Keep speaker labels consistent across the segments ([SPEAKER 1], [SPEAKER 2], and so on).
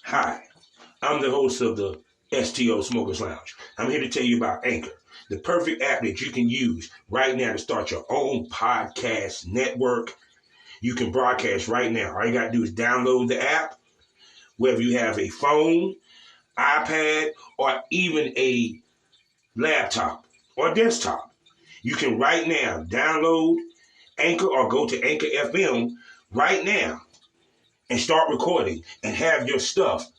[SPEAKER 1] Hi, I'm the host of the STO Smokers Lounge. I'm here to tell you about Anchor, the perfect app that you can use right now to start your own podcast network. You can broadcast right now. All you got to do is download the app, whether you have a phone, iPad, or even a laptop or desktop. You can right now download Anchor or go to Anchor FM right now and start recording and have your stuff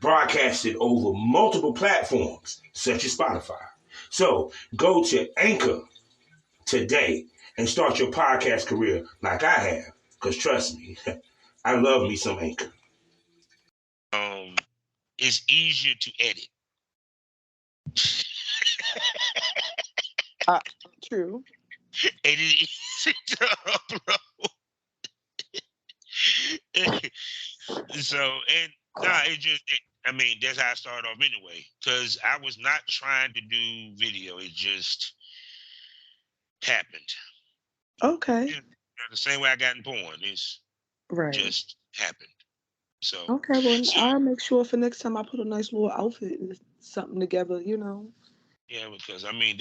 [SPEAKER 1] broadcasted over multiple platforms such as Spotify. So go to Anchor today and start your podcast career like I have. Because trust me, I love me some Anchor.
[SPEAKER 2] Um, it's easier to edit.
[SPEAKER 3] True.
[SPEAKER 2] It is easy to upload. So, and nah, I mean, that's how I started off anyway. Because I was not trying to do video. It just happened.
[SPEAKER 3] Okay.
[SPEAKER 2] The same way I got in porn. It's
[SPEAKER 3] Right.
[SPEAKER 2] just happened. So,
[SPEAKER 3] Okay. Well,
[SPEAKER 2] so
[SPEAKER 3] I'll make sure for next time I put a nice little outfit and something together.
[SPEAKER 2] yeah, because I mean,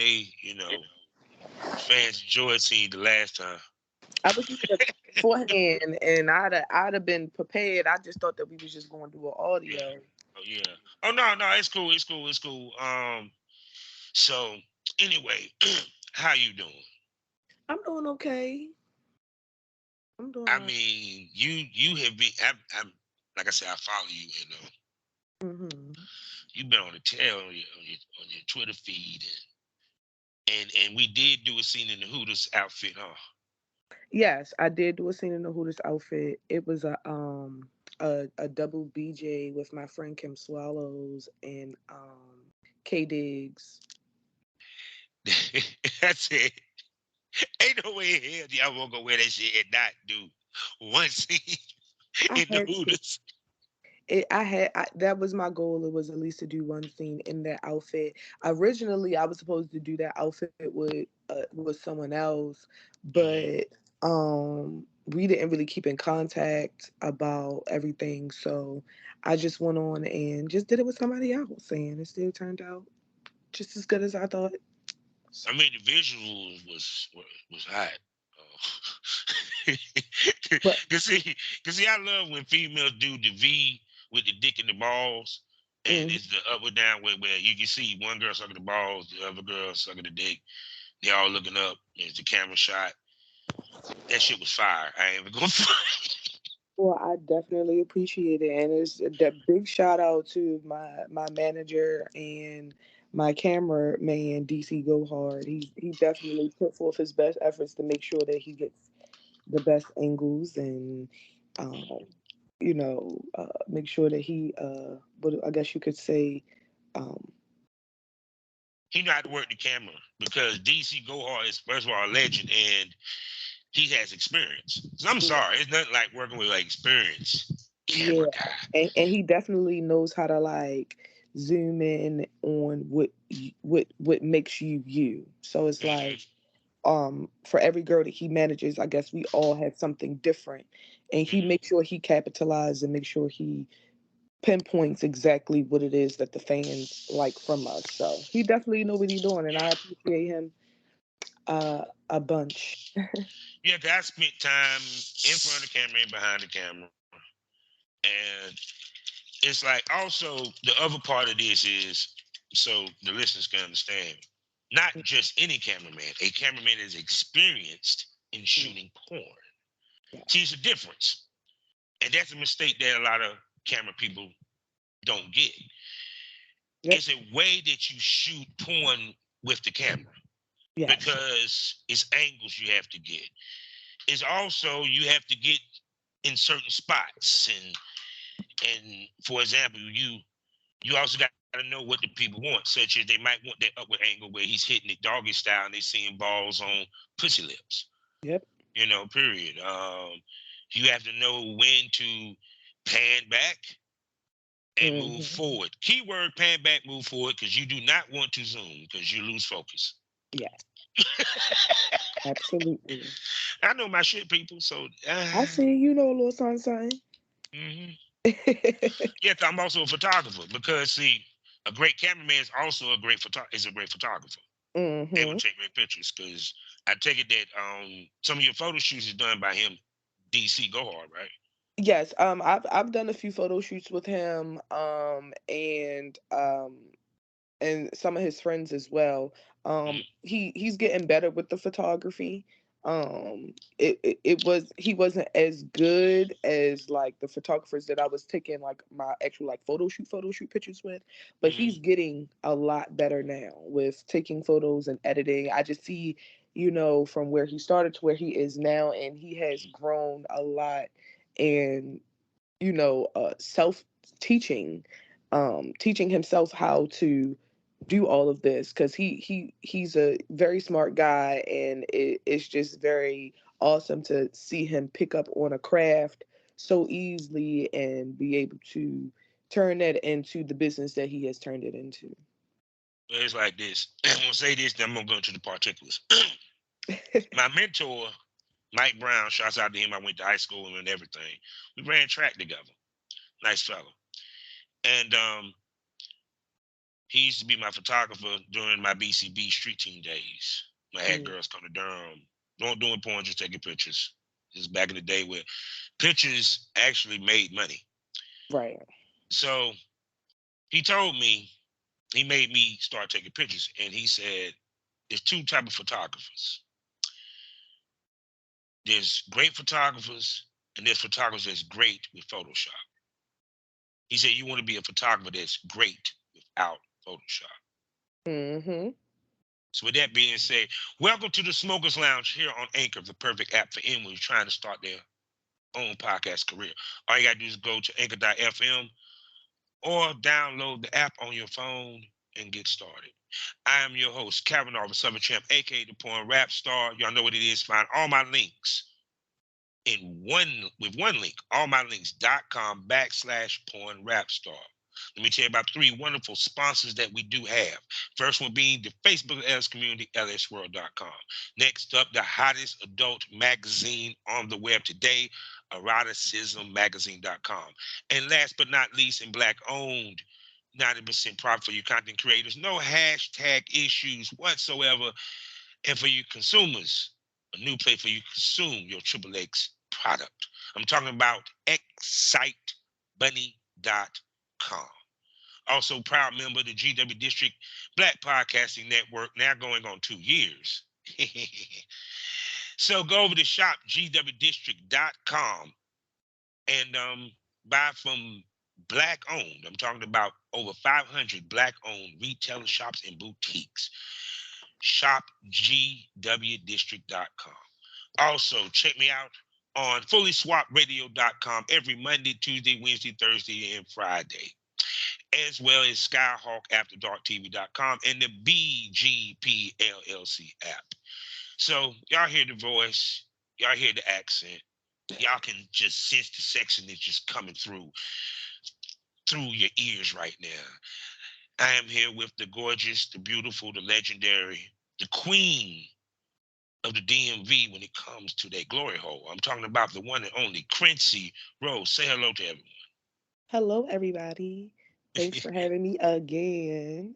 [SPEAKER 2] fans enjoyed seeing the last time.
[SPEAKER 3] I was just beforehand, and I'd have been prepared. I just thought that we was just going to do an
[SPEAKER 2] Yeah.
[SPEAKER 3] audio.
[SPEAKER 2] Oh yeah. Oh no, no, it's cool. It's cool. It's cool. So anyway, how you doing?
[SPEAKER 3] I'm doing okay. I'm doing
[SPEAKER 2] I
[SPEAKER 3] all right.
[SPEAKER 2] mean, you have been. I'm like I said, I follow you.
[SPEAKER 3] Mm-hmm.
[SPEAKER 2] You've been on the tail on your Twitter feed, and we did do a scene in the Hooters outfit, huh?
[SPEAKER 3] Yes, I did do a scene in the Hooters outfit. It was a double BJ with my friend Kim Swallows and K Diggs.
[SPEAKER 2] That's it. Ain't no way in hell y'all won't go wear that shit and not do one scene
[SPEAKER 3] I
[SPEAKER 2] in the
[SPEAKER 3] had to.
[SPEAKER 2] Hooters.
[SPEAKER 3] That was my goal. It was at least to do one scene in that outfit. Originally, I was supposed to do that outfit with someone else,
[SPEAKER 2] Mm-hmm.
[SPEAKER 3] but we didn't really keep in contact about everything. So I just went on and just did it with somebody else, and it still turned out just as good as I thought.
[SPEAKER 2] I mean, the visuals was hot. Uh,
[SPEAKER 3] But
[SPEAKER 2] cause see, I love when females do the V with the dick and the balls, and
[SPEAKER 3] mm,
[SPEAKER 2] it's the up or down where you can see one girl sucking the balls, the other girl sucking the dick. They all looking up. It's the camera shot. That shit was fire. I ain't even gonna
[SPEAKER 3] well, I definitely appreciate it, and it's that big shout out to my manager and my cameraman DC Go Hard. He definitely put forth his best efforts to make sure that he gets the best angles and um, make sure that he what I guess you could say um,
[SPEAKER 2] He know how to work the camera because DC Gohar is first of all a legend and he has experience. So I'm sorry, it's nothing like working with like experienced camera
[SPEAKER 3] yeah,
[SPEAKER 2] guy.
[SPEAKER 3] and he definitely knows how to like zoom in on what makes you you. So it's
[SPEAKER 2] Mm-hmm.
[SPEAKER 3] like for every girl that he manages, I guess we all have something different, and he
[SPEAKER 2] Mm-hmm.
[SPEAKER 3] makes sure he capitalizes and makes sure he pinpoints exactly what it is that the fans like from us. So he definitely know what he's doing, and I appreciate him a bunch.
[SPEAKER 2] Yeah, 'cause I spent time in front of the camera and behind the camera. And it's like also the other part of this is so the listeners can understand. Not just any cameraman, a cameraman is experienced in shooting porn.
[SPEAKER 3] Yeah.
[SPEAKER 2] See, it's a difference. And that's a mistake that a lot of camera people don't get.
[SPEAKER 3] Yep.
[SPEAKER 2] It's a way that you shoot porn with the camera
[SPEAKER 3] Yes.
[SPEAKER 2] because it's angles you have to get. It's also you have to get in certain spots and for example, you also got to know what the people want, such as they might want that upward angle where he's hitting it doggy style and they seeing balls on pussy lips.
[SPEAKER 3] Yep.
[SPEAKER 2] Period. You have to know when to pan back and move
[SPEAKER 3] Hmm.
[SPEAKER 2] forward. Keyword pan back, move forward, because you do not want to zoom because you lose focus.
[SPEAKER 3] Yeah. Absolutely.
[SPEAKER 2] I know my shit, people. So,
[SPEAKER 3] I see. You know a little something, something.
[SPEAKER 2] mhm. Yeah, 'cause I'm also a photographer. Because see, a great cameraman is also a great photographer. Able
[SPEAKER 3] Mm-hmm.
[SPEAKER 2] to take great pictures. Because I take it that some of your photo shoots is done by him, DC Go Hard, right?
[SPEAKER 3] Yes, I've done a few photo shoots with him, and some of his friends as well.
[SPEAKER 2] Mhm.
[SPEAKER 3] He's getting better with the photography. It was he wasn't as good as like the photographers that I was taking like my actual like photo shoot pictures with, but
[SPEAKER 2] Mhm.
[SPEAKER 3] he's getting a lot better now with taking photos and editing. I just see, from where he started to where he is now, and he has grown a lot, and self teaching, teaching himself how to do all of this because he's a very smart guy, and it's just very awesome to see him pick up on a craft so easily and be able to turn that into the business that he has turned it into.
[SPEAKER 2] Well, it's like this. I'm gonna say this, then I'm gonna go into the particulars. My mentor, Mike Brown, shouts out to him. I went to high school with him and everything. We ran track together. Nice fellow. And he used to be my photographer during my BCB street team days. I had
[SPEAKER 3] Mm,
[SPEAKER 2] girls come to Durham, don't doing porn, just taking pictures. This is back in the day where pictures actually made money.
[SPEAKER 3] right.
[SPEAKER 2] So he told me, he made me start taking pictures, and he said, "There's two type of photographers. There's great photographers, and there's photographers that's great with Photoshop." He said, "You want to be a photographer that's great without Photoshop."
[SPEAKER 3] Mm-hmm.
[SPEAKER 2] So with that being said, welcome to the Smokers Lounge here on Anchor, the perfect app for anyone who's trying to start their own podcast career. All you gotta do is go to anchor.fm or download the app on your phone and get started. I am your host, Kavanaugh, the Southern Champ, aka the Porn Rap Star. Y'all know what it is. Find all my links in one link, allmylinks.com/porn rap star. Let me tell you about three wonderful sponsors that we do have. First one being the Facebook LS community, lsworld.com. Next up, the hottest adult magazine on the web today, eroticismmagazine.com. And last but not least, and black owned, 90% profit for you content creators, no hashtag issues whatsoever. And for you consumers, a new place for you to consume your Triple X product. I'm talking about excitebunny.com. Also, proud member of the GW District Black Podcasting Network, now going on 2 years. So go over to shopgwdistrict.com and buy from black owned. I'm talking about over 500 black owned retail shops and boutiques. Shopgwdistrict.com. Also, check me out on fullyswapradio.com every Monday, Tuesday, Wednesday, Thursday, and Friday, as well as skyhawkafterdarktv.com and the BGP LLC app. So y'all hear the voice, y'all hear the accent, y'all can just sense the section that's just coming through your ears right now. I am here with the gorgeous, the beautiful, the legendary, the queen of the DMV when it comes to that glory hole. I'm talking about the one and only Quincy Rose. Say hello to everyone.
[SPEAKER 3] Hello, everybody. Thanks for having me again.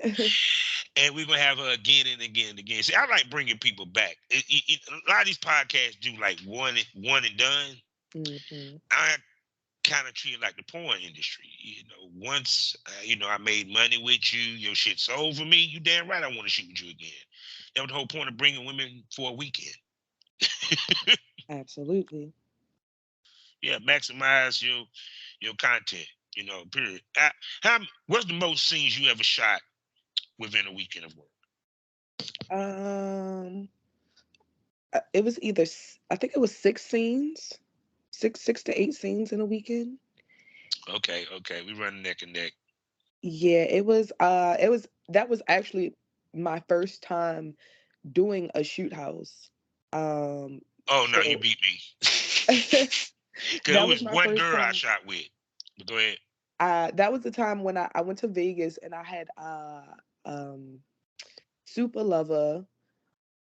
[SPEAKER 2] And we're gonna have her again and again and again. See, I like bringing people back. A lot of these podcasts do like one and done.
[SPEAKER 3] Hmm.
[SPEAKER 2] I kind of treat it like the porn industry. Once I made money with you, your shit sold for me. You damn right I want to shoot with you again. That was the whole point of bringing women for a weekend.
[SPEAKER 3] Absolutely.
[SPEAKER 2] Yeah, maximize your content. Period. What's the most scenes you ever shot within a weekend of work?
[SPEAKER 3] Um, it was I think it was 6 scenes, six to 8 scenes in a weekend.
[SPEAKER 2] Okay, we run neck and neck.
[SPEAKER 3] Yeah, that was actually my first time doing a shoot house. Um,
[SPEAKER 2] Oh no, you
[SPEAKER 3] so
[SPEAKER 2] beat me. Cause it
[SPEAKER 3] that was
[SPEAKER 2] was
[SPEAKER 3] my
[SPEAKER 2] one
[SPEAKER 3] first
[SPEAKER 2] girl I
[SPEAKER 3] time.
[SPEAKER 2] shot with. But go ahead.
[SPEAKER 3] That was the time when I went to Vegas, and I had um Super Lover,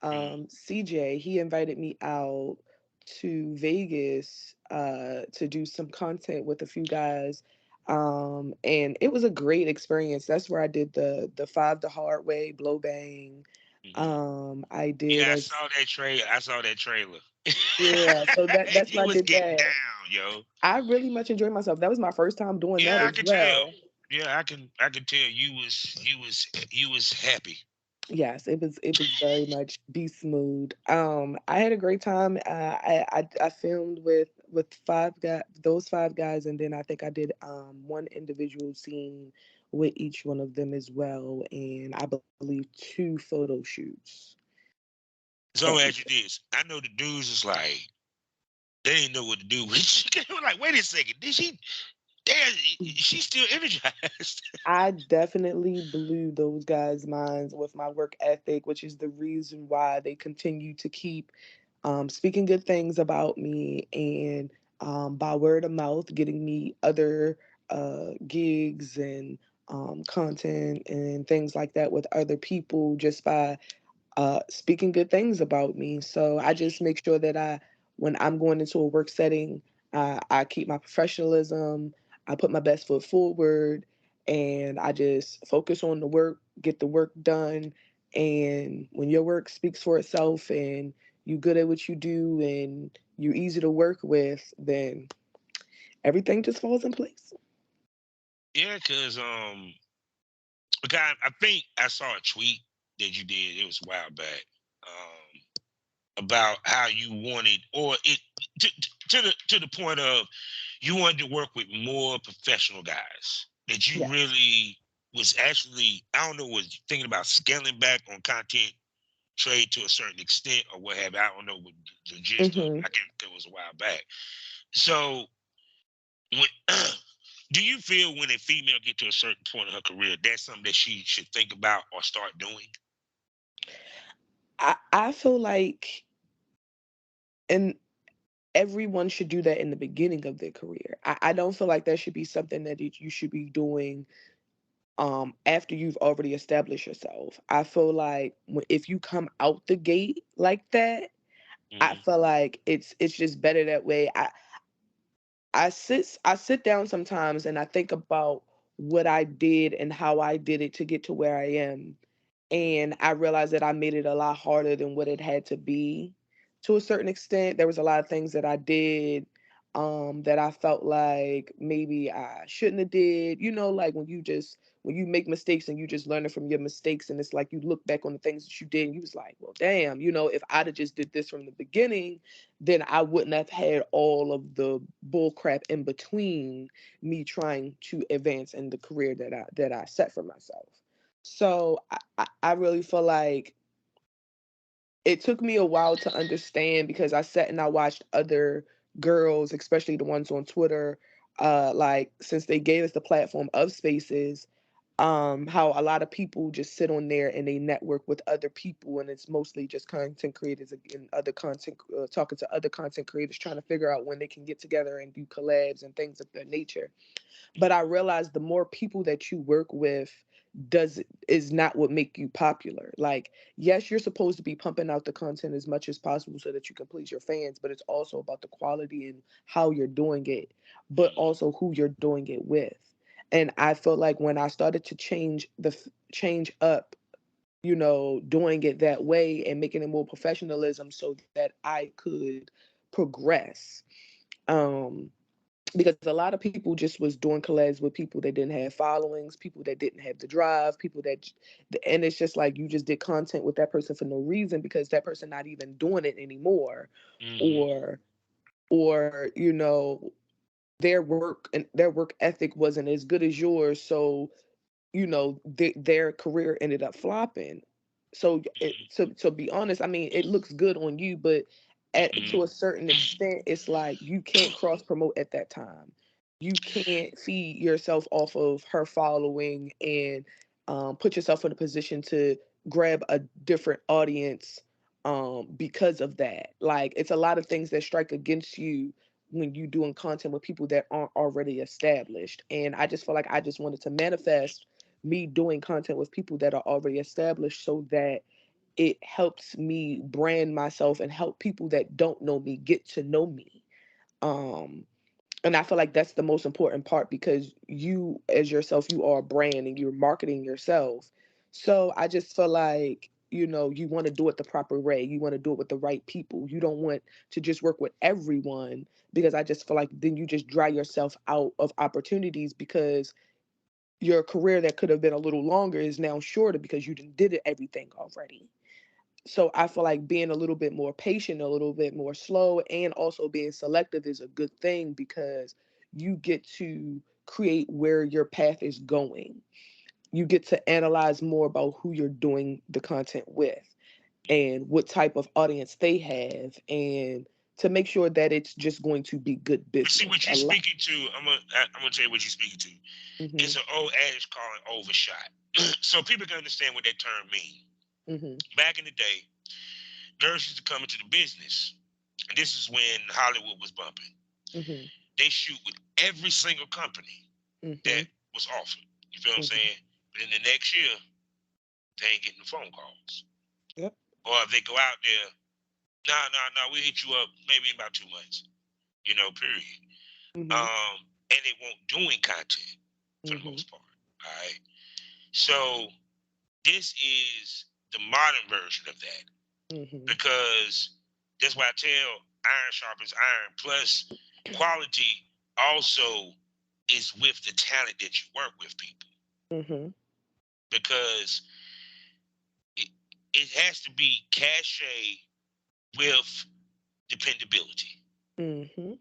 [SPEAKER 2] Mm,
[SPEAKER 3] CJ. He invited me out to Vegas to do some content with a few guys. And it was a great experience. That's where I did the Five the Hard Way, Blow Bang.
[SPEAKER 2] Hmm.
[SPEAKER 3] I did
[SPEAKER 2] Yeah, I
[SPEAKER 3] as
[SPEAKER 2] saw that trailer. I saw that trailer.
[SPEAKER 3] Yeah, so that's
[SPEAKER 2] You
[SPEAKER 3] where I
[SPEAKER 2] was
[SPEAKER 3] did
[SPEAKER 2] getting
[SPEAKER 3] that.
[SPEAKER 2] down, yo.
[SPEAKER 3] I really much enjoyed myself. That was my first time doing that
[SPEAKER 2] Yeah, I
[SPEAKER 3] as
[SPEAKER 2] can tell.
[SPEAKER 3] well.
[SPEAKER 2] Yeah, I can tell you was happy.
[SPEAKER 3] Yes, it was very much be smooth. I had a great time. I filmed with those five guys, and then I think I did one individual scene with each one of them as well, and I believe two photo shoots
[SPEAKER 2] So I'm
[SPEAKER 3] that
[SPEAKER 2] gonna
[SPEAKER 3] we
[SPEAKER 2] ask you this. I know the dudes is like they didn't know what to do. They were like, wait a second, did she? Damn,
[SPEAKER 3] did.
[SPEAKER 2] she's still energized.
[SPEAKER 3] I definitely blew those guys' minds with my work ethic, which is the reason why they continue to keep speaking good things about me and by word of mouth, getting me other gigs and content and things like that with other people just by speaking good things about me. So I just make sure that when I'm going into a work setting, I keep my professionalism. I put my best foot forward, and I just focus on the work, get the work done. And when your work speaks for itself, and you're good at what you do, and you're easy to work with, then everything just falls in place.
[SPEAKER 2] Yeah, because I think I saw a tweet that you did. It was a while back. About how you wanted, or it to the point of you wanted to work with more professional guys. That you
[SPEAKER 3] Yes.
[SPEAKER 2] really was actually, I don't know, was thinking about scaling back on content trade to a certain extent or what have you. I don't know what the gist of.
[SPEAKER 3] Hmm.
[SPEAKER 2] I think it was a while back. So when do you feel when a female get to a certain point in her career, that's something that she should think about or start doing?
[SPEAKER 3] I feel like, and everyone should do that in the beginning of their career. I don't feel like that should be something that you should be doing after you've already established yourself. I feel like if you come out the gate like that, I
[SPEAKER 2] Hmm.
[SPEAKER 3] feel like it's just better that way. I sit down sometimes and I think about what I did and how I did it to get to where I am, and I realized that I made it a lot harder than what it had to be. To a certain extent, there was a lot of things that I did that I felt like maybe I shouldn't have did. Like when you make mistakes and you just learning from your mistakes, and it's like you look back on the things that you did and you was like, well, damn, if I'd have just did this from the beginning, then I wouldn't have had all of the bull crap in between me trying to advance in the career that I set for myself. So I really feel like it took me a while to understand because I sat and I watched other girls, especially the ones on Twitter, like since they gave us the platform of spaces, how a lot of people just sit on there and they network with other people, and it's mostly just content creators and other content talking to other content creators, trying to figure out when they can get together and do collabs and things of that nature. But I realized the more people that you work with does is not what make you popular. Like, yes, you're supposed to be pumping out the content as much as possible so that you can please your fans, but it's also about the quality and how you're doing it, but also who you're doing it with. And I felt like when I started to change up, doing it that way and making it more professionalism so that I could progress. Um, because a lot of people just was doing collabs with people that didn't have followings, people that didn't have the drive, and it's just like you just did content with that person for no reason because that person not even doing it anymore,
[SPEAKER 2] Hmm.
[SPEAKER 3] or their work ethic wasn't as good as yours, so their career ended up flopping. So to be honest, I mean, it looks good on you, but
[SPEAKER 2] Hmm.
[SPEAKER 3] to a certain extent, it's like you can't cross promote at that time. You can't feed yourself off of her following and put yourself in a position to grab a different audience because of that. Like, it's a lot of things that strike against you when you doing content with people that aren't already established. And I just feel like I just wanted to manifest me doing content with people that are already established so that it helps me brand myself and help people that don't know me get to know me. Um, and I feel like that's the most important part because you, as yourself, you are a brand and you're marketing yourself. So I just feel like, you want to do it the proper way. You want to do it with the right people. You don't want to just work with everyone because I just feel like then you just dry yourself out of opportunities because your career that could have been a little longer is now shorter because you did it everything already. So I feel like being a little bit more patient, a little bit more slow, and also being selective is a good thing because you get to create where your path is going. You get to analyze more about who you're doing the content with and what type of audience they have and to make sure that it's just going to be good
[SPEAKER 2] But see
[SPEAKER 3] business.
[SPEAKER 2] what you're
[SPEAKER 3] A lot.
[SPEAKER 2] speaking to. I'm gonna tell you what you're speaking to. It's
[SPEAKER 3] Mhm.
[SPEAKER 2] an old adage called overshot. So people can understand what that term means.
[SPEAKER 3] Mhm.
[SPEAKER 2] Back in the day, girls used to come into the business, and this is when Hollywood was bumping.
[SPEAKER 3] Mhm.
[SPEAKER 2] They shoot with every single company that
[SPEAKER 3] Mhm.
[SPEAKER 2] was offered. You feel what I'm
[SPEAKER 3] Mhm.
[SPEAKER 2] saying? But in the next year, they ain't getting the phone calls.
[SPEAKER 3] Yep.
[SPEAKER 2] Or if they go out there, no, we'll hit you up maybe in about 2 months. Period.
[SPEAKER 3] Mhm.
[SPEAKER 2] And they won't doing content for the
[SPEAKER 3] Mhm.
[SPEAKER 2] most part. All right. So this is the modern version of that
[SPEAKER 3] Mhm.
[SPEAKER 2] because that's why I tell iron sharpens iron. Plus, quality also is with the talent that you work with people
[SPEAKER 3] Mhm.
[SPEAKER 2] because it, it has to be cachet with dependability,
[SPEAKER 3] Mhm.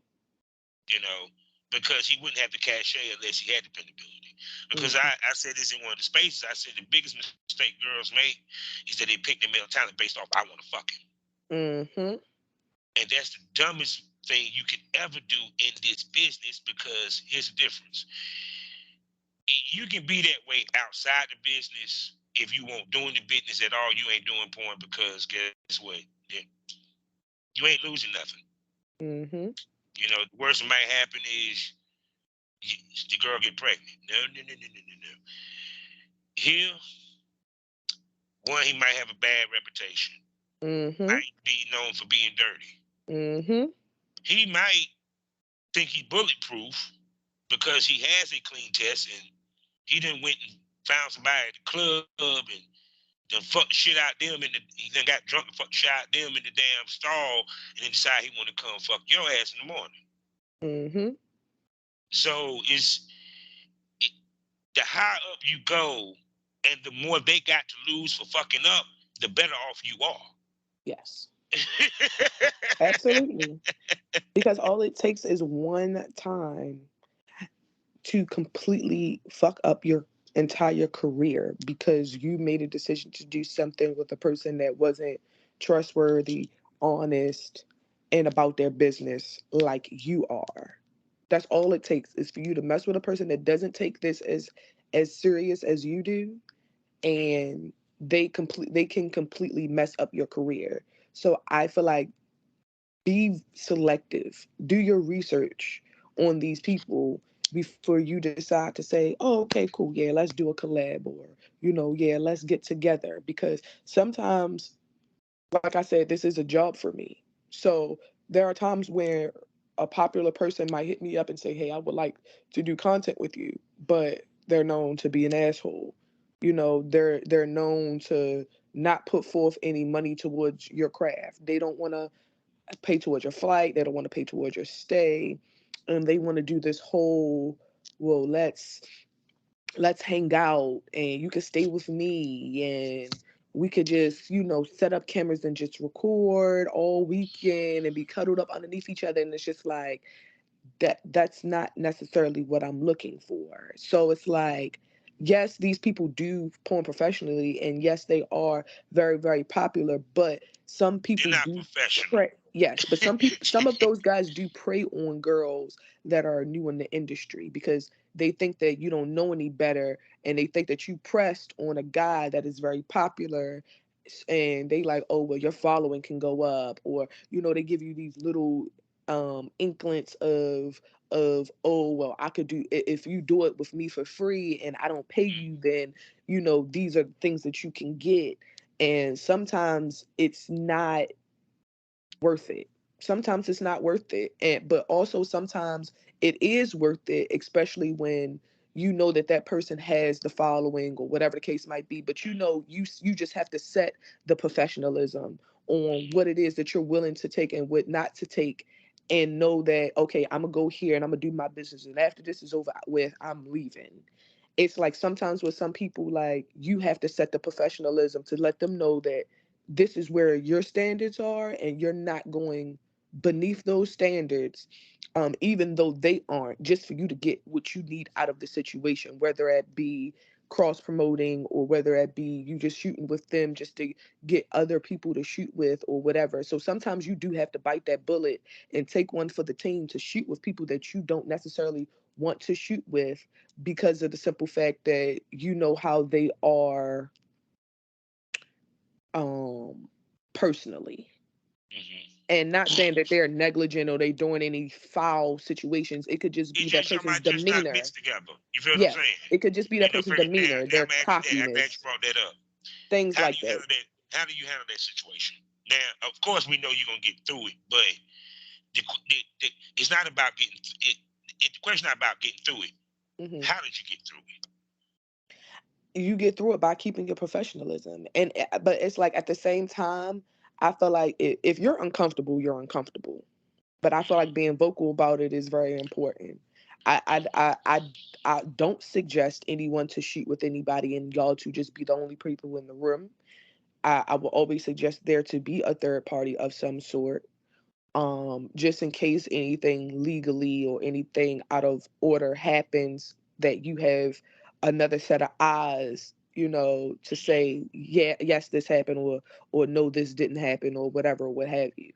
[SPEAKER 2] you know, because he wouldn't have the cachet unless he had dependability. Because
[SPEAKER 3] Mhm.
[SPEAKER 2] I said this in one of the spaces, I said the biggest mistake girls make is that they pick their male talent based off, I want to fuck him.
[SPEAKER 3] Mhm.
[SPEAKER 2] And that's the dumbest thing you could ever do in this business because here's the difference. You can be that way outside the business. If you won't doing the business at all, you ain't doing porn because guess what? Yeah, you ain't losing nothing.
[SPEAKER 3] Mhm.
[SPEAKER 2] The worst that might happen is the girl get pregnant. No, no, no, no, no, no, no. Here, one, he might have a bad reputation.
[SPEAKER 3] Mhm.
[SPEAKER 2] Might be known for being dirty.
[SPEAKER 3] Mhm.
[SPEAKER 2] He might think he's bulletproof because he has a clean test and he done went and found somebody at the club and done fucked the shit out them he done got drunk and fucked the shit out them in the damn stall and then decide he want to come fuck your ass in the morning.
[SPEAKER 3] Mhm.
[SPEAKER 2] So it, the higher up you go and the more they got to lose for fucking up, the better off you are.
[SPEAKER 3] Yes. Absolutely. Because all it takes is one time to completely fuck up your entire career because you made a decision to do something with a person that wasn't trustworthy, honest, and about their business like you are. That's all it takes is for you to mess with a person that doesn't take this as serious as you do, and they can completely mess up your career. So I feel like be selective. Do your research on these people before you decide to say, oh, okay, cool, yeah, let's do a collab, or, yeah, let's get together. Because sometimes, like I said, this is a job for me. So there are times where a popular person might hit me up and say, hey, I would like to do content with you, but they're known to be an asshole. They're known to not put forth any money towards your craft. They don't want to pay towards your flight. They don't want to pay towards your stay. And they want to do this whole, well, let's hang out and you can stay with me and we could just, set up cameras and just record all weekend and be cuddled up underneath each other. And it's just like that's not necessarily what I'm looking for. So it's like, yes, these people do porn professionally, and yes, they are very, very popular, but some
[SPEAKER 2] They're
[SPEAKER 3] people
[SPEAKER 2] not
[SPEAKER 3] do
[SPEAKER 2] professional.
[SPEAKER 3] prey. Yes, but some of those guys do prey on girls that are new in the industry because they think that you don't know any better, and they think that you pressed on a guy that is very popular, and they like, oh well, your following can go up, or they give you these little inklings of, oh well, I could do if you do it with me for free and I don't pay you, then these are things that you can get, and sometimes it's not worth it. sometimes it's not worth it, but also sometimes it is worth it, especially when you know that that person has the following or whatever the case might be. But you just have to set the professionalism on what it is that you're willing to take and what not to take, and know that, okay, I'm gonna go here and I'm gonna do my business, and after this is over with, I'm leaving. It's like sometimes with some people, like, you have to set the professionalism to let them know that this is where your standards are, and you're not going beneath those standards, even though they aren't, just for you to get what you need out of the situation, whether it be cross promoting, or whether it be you just shooting with them just to get other people to shoot with, or whatever. So sometimes you do have to bite that bullet and take one for the team to shoot with people that you don't necessarily want to shoot with, because of the simple fact that you know how they are, um personally.
[SPEAKER 2] Mm-hmm.
[SPEAKER 3] And not saying that they're negligent or they doing any foul situations. It could just be
[SPEAKER 2] It's
[SPEAKER 3] that
[SPEAKER 2] just
[SPEAKER 3] person's
[SPEAKER 2] somebody just not
[SPEAKER 3] demeanor.
[SPEAKER 2] mixed together. You feel what I'm
[SPEAKER 3] Yes,
[SPEAKER 2] saying?
[SPEAKER 3] it could just be that person's
[SPEAKER 2] Now,
[SPEAKER 3] demeanor, their
[SPEAKER 2] I'm glad you
[SPEAKER 3] cockiness,
[SPEAKER 2] brought that up.
[SPEAKER 3] things
[SPEAKER 2] How do
[SPEAKER 3] like
[SPEAKER 2] you
[SPEAKER 3] that.
[SPEAKER 2] handle that? How do you handle that situation? Now, of course, we know you're gonna get through it, but it's not about getting it. The question not about getting through it.
[SPEAKER 3] Hmm.
[SPEAKER 2] How did you get through it?
[SPEAKER 3] You get through it by keeping your professionalism, and but it's like, at the same time, I feel like if you're uncomfortable, you're uncomfortable. But I feel like being vocal about it is very important. I I I I, I don't suggest anyone to shoot with anybody and y'all to just be the only people in the room. I will always suggest there to be a third party of some sort, just in case anything legally or anything out of order happens, that you have another set of eyes, to say, yeah, yes, this happened, or no, this didn't happen, or whatever, what have you.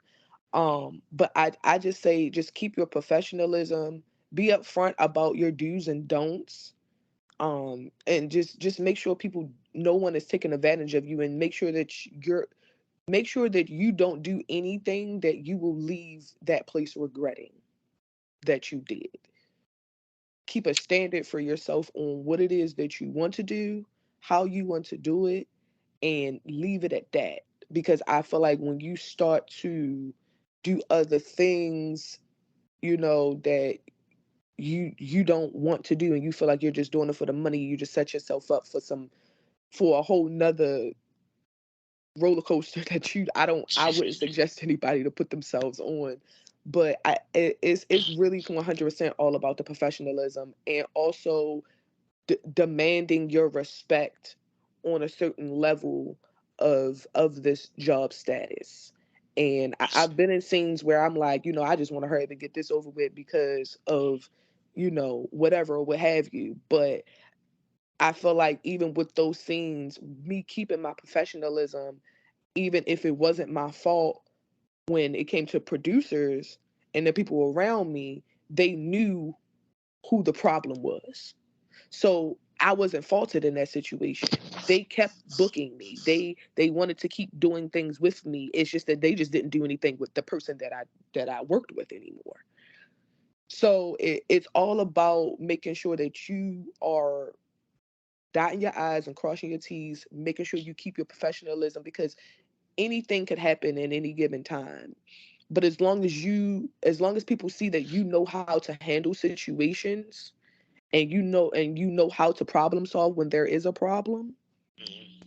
[SPEAKER 3] But I just say, just keep your professionalism, be upfront about your do's and don'ts, and just make sure people, no one is taking advantage of you, and make sure that you don't do anything that you will leave that place regretting that you did. Keep a standard for yourself on what it is that you want to do, how you want to do it, and leave it at that. Because I feel like when you start to do other things, that you don't want to do, and you feel like you're just doing it for the money, you just set yourself up for a whole nother roller coaster that I wouldn't suggest anybody to put themselves on. But it's really 100% all about the professionalism, and also demanding your respect on a certain level of this job status. And I've been in scenes where I'm like, I just want to hurry up and get this over with because of, whatever or what have you. But I feel like even with those scenes, me keeping my professionalism, even if it wasn't my fault, when it came to producers and the people around me, they knew who the problem was. So I wasn't faulted in that situation. They kept booking me. They wanted to keep doing things with me. It's just that they just didn't do anything with the person that I worked with anymore. So it's all about making sure that you are dotting your I's and crossing your T's, making sure you keep your professionalism, because anything could happen in any given time. But as long as people see that you know how to handle situations, and you know how to problem solve when there is a problem,
[SPEAKER 2] Mm-hmm.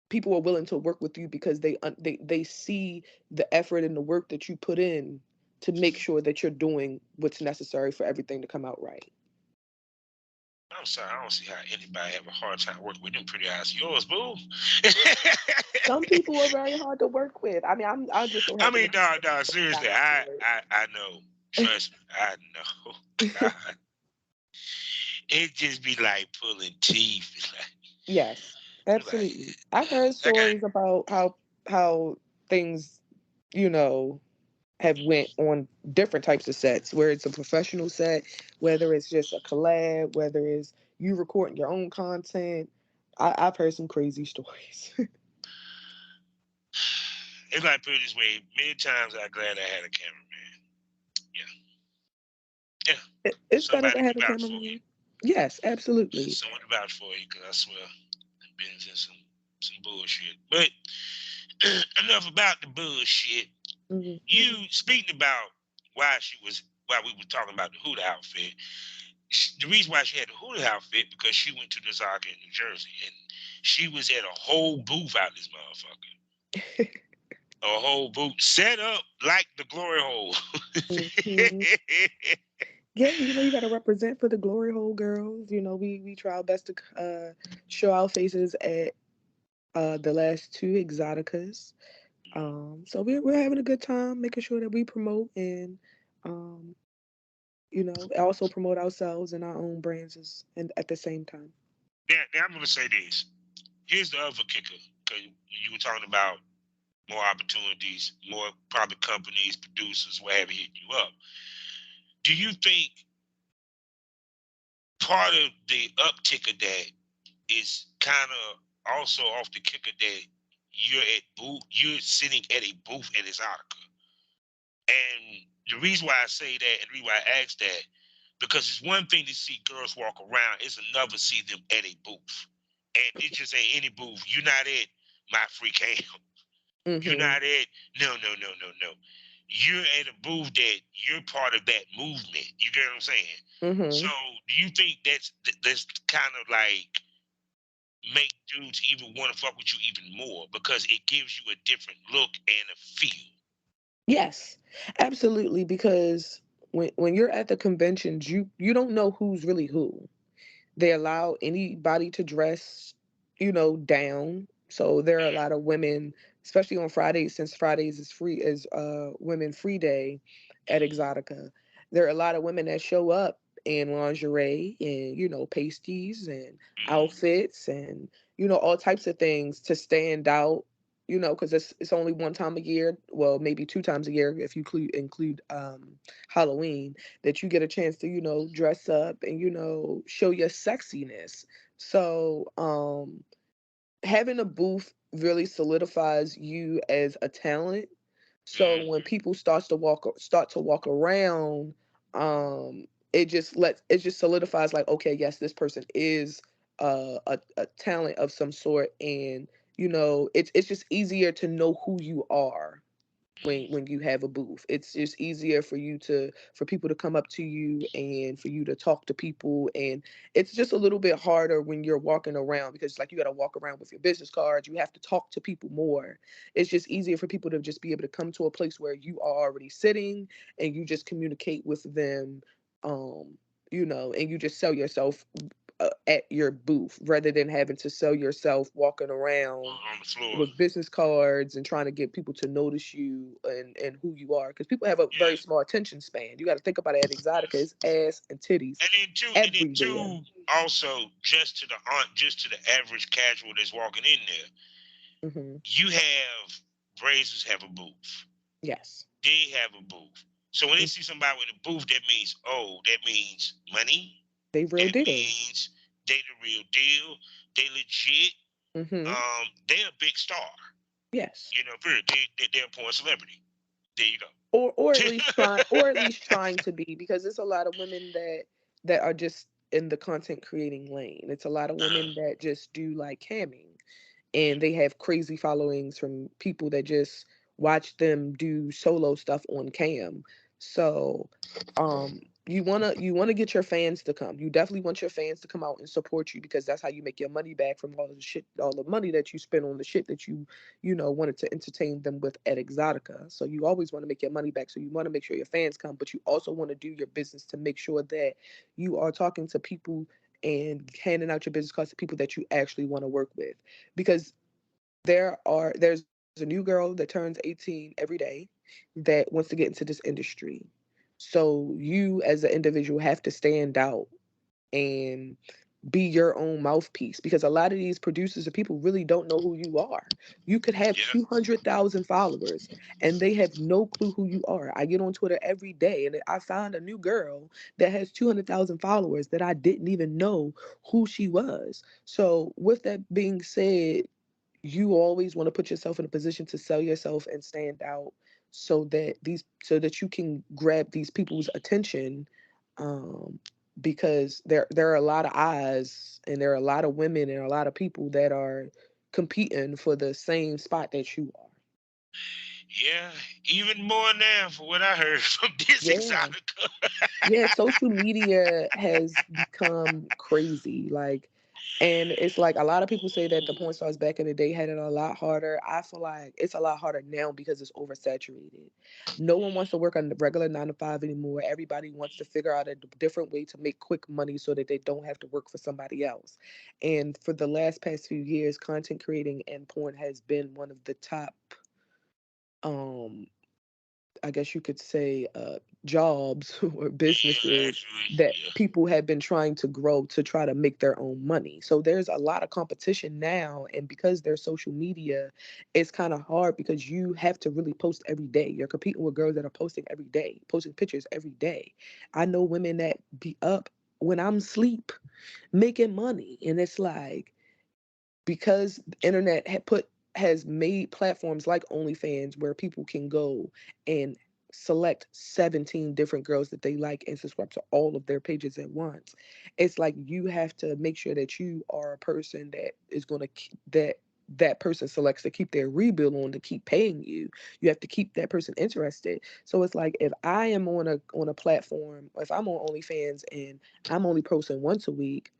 [SPEAKER 3] people are willing to work with you because they see the effort and the work that you put in to make sure that you're doing what's necessary for everything to come out right.
[SPEAKER 2] I'm sorry, I don't see how anybody have a hard time working with them pretty eyes. Yours, boo.
[SPEAKER 3] Some people are very hard to work with. I mean, I'm just so
[SPEAKER 2] I
[SPEAKER 3] happy to
[SPEAKER 2] mean,
[SPEAKER 3] be
[SPEAKER 2] no,
[SPEAKER 3] on
[SPEAKER 2] no,
[SPEAKER 3] the
[SPEAKER 2] seriously,
[SPEAKER 3] side
[SPEAKER 2] I know. Trust me, I know.
[SPEAKER 3] for it.
[SPEAKER 2] God, it just be like pulling teeth.
[SPEAKER 3] Yes,
[SPEAKER 2] Like,
[SPEAKER 3] absolutely. I've heard
[SPEAKER 2] like I,
[SPEAKER 3] stories about how things, you know, have went on different types of sets, where it's a professional set, whether it's just a collab, whether it's you recording your own content. I've heard some crazy stories.
[SPEAKER 2] it's like put it this way. Many times I'm glad I had a cameraman. Yeah, yeah.
[SPEAKER 3] It's better to
[SPEAKER 2] Somebody
[SPEAKER 3] have
[SPEAKER 2] can
[SPEAKER 3] a
[SPEAKER 2] vouch for you.
[SPEAKER 3] cameraman. Yes, absolutely.
[SPEAKER 2] Someone to vouch for you, because I swear I've been in some bullshit. But enough about the bullshit.
[SPEAKER 3] Mhm.
[SPEAKER 2] You speaking about why we were talking about the Huda outfit. The reason why she had the Huda outfit because she went to the Zaga in New Jersey and she was at a whole booth out this motherfucker. A whole booth set up like the glory hole.
[SPEAKER 3] Mhm. Yeah, you got to represent for the glory hole girls. We try our best to show our faces at the last two Exoticas. So we're having a good time, making sure that we promote and um, also promote ourselves and our own brands and at the same time.
[SPEAKER 2] Now I'm gonna say this. Here's the other kicker, because you were talking about more opportunities, more probably companies, producers, whatever hitting you up. Do you think part of the uptick of that is kind of also off the kicker that you're sitting at a booth at Exotica? And the reason why I say that and the reason why I ask that, because it's one thing to see girls walk around, it's another to see them at a booth. And it just ain't any booth. You're not at My Free Camp. You're
[SPEAKER 3] Mm-hmm.
[SPEAKER 2] not at no. You're at a booth that you're part of that movement. You get what I'm saying? So
[SPEAKER 3] Mm-hmm.
[SPEAKER 2] do you think that's kind of like make dudes even want to fuck with you even more because it gives you a different look and a feel?
[SPEAKER 3] Yes, absolutely. Because when you're at the conventions, you don't know who's really who. They allow anybody to dress, down. So there are a lot of women, especially on Fridays, since Fridays is free is women free day at Exotica. There are a lot of women that show up in lingerie and pasties and
[SPEAKER 2] Mm-hmm.
[SPEAKER 3] outfits and all types of things to stand out. Because it's only one time a year, well, maybe two times a year if you include Halloween, that you get a chance to dress up and show your sexiness. So having a booth really solidifies you as a talent. So when
[SPEAKER 2] Mm-hmm.
[SPEAKER 3] people start to walk around, it just solidifies, like, okay, yes, this person is a talent of some sort. And it's just easier to know who you are when you have a booth. It's just easier for people to come up to you and for you to talk to people. And it's just a little bit harder when you're walking around, because like you got to walk around with your business cards. You have to talk to people more. It's just easier for people to just be able to come to a place where you are already sitting and you just communicate with them, and you just sell yourself at your booth, rather than having to sell yourself walking around
[SPEAKER 2] On the floor.
[SPEAKER 3] with business cards and trying to get people to notice you and who you are, because people have a very
[SPEAKER 2] Yeah.
[SPEAKER 3] small attention span. You got to think about it. At Exotica, it's ass and titties
[SPEAKER 2] And then two,
[SPEAKER 3] everywhere.
[SPEAKER 2] also just to the average casual that's walking in there,
[SPEAKER 3] Hmm.
[SPEAKER 2] you have Brazers have a booth.
[SPEAKER 3] Yes.
[SPEAKER 2] They have a booth. So when they see somebody with a booth, that means money.
[SPEAKER 3] They real
[SPEAKER 2] That
[SPEAKER 3] deal.
[SPEAKER 2] means they the real deal. They legit.
[SPEAKER 3] Hmm.
[SPEAKER 2] They're a big star.
[SPEAKER 3] Yes.
[SPEAKER 2] Period. They're a porn celebrity. There you go.
[SPEAKER 3] Or at least trying to be, because there's a lot of women that are just in the content creating lane. It's a lot of women that just do like camming, and they have crazy followings from people that just watch them do solo stuff on cam. So you wanna get your fans to come. You definitely want your fans to come out and support you, because that's how you make your money back from all the money that you spend on the shit that you wanted to entertain them with at Exotica. So you always want to make your money back. So you want to make sure your fans come, but you also want to do your business to make sure that you are talking to people and handing out your business cards to people that you actually want to work with. Because there's a new girl that turns 18 every day that wants to get into this industry. So you as an individual have to stand out and be your own mouthpiece, because a lot of these producers and people really don't know who you are. You could have
[SPEAKER 2] Yeah.
[SPEAKER 3] 200,000 followers and they have no clue who you are. I get on Twitter every day and I found a new girl that has 200,000 followers that I didn't even know who she was. So with that being said, you always want to put yourself in a position to sell yourself and stand out, so that you can grab these people's attention, um because there are a lot of eyes and there are a lot of women and a lot of people that are competing for the same spot that you are.
[SPEAKER 2] Yeah, even more now for what I heard from this
[SPEAKER 3] Yeah.
[SPEAKER 2] Exotica.
[SPEAKER 3] Yeah, social media has become crazy. Like, and it's like a lot of people say that the porn stars back in the day had it a lot harder. I feel like it's a lot harder now because it's oversaturated. No one wants to work on the regular 9 to 5 anymore. Everybody wants to figure out a different way to make quick money so that they don't have to work for somebody else. And for the last past few years, content creating and porn has been one of the top um I guess you could say, jobs or
[SPEAKER 2] Yeah,
[SPEAKER 3] businesses
[SPEAKER 2] actually,
[SPEAKER 3] that
[SPEAKER 2] yeah.
[SPEAKER 3] people have been trying to grow to try to make their own money. So there's a lot of competition now, and because there's social media, it's kind of hard because you have to really post every day. You're competing with girls that are posting every day, posting pictures every day. I know women that be up when I'm asleep making money, and it's like because the internet has made platforms like OnlyFans where people can go and select 17 different girls that they like and subscribe to all of their pages at once. It's like you have to make sure that you are a person that is going to that person selects to keep their rebill on to keep paying you. You have to keep that person interested. So it's like if I am on a platform, if I'm on OnlyFans and I'm only posting once a week,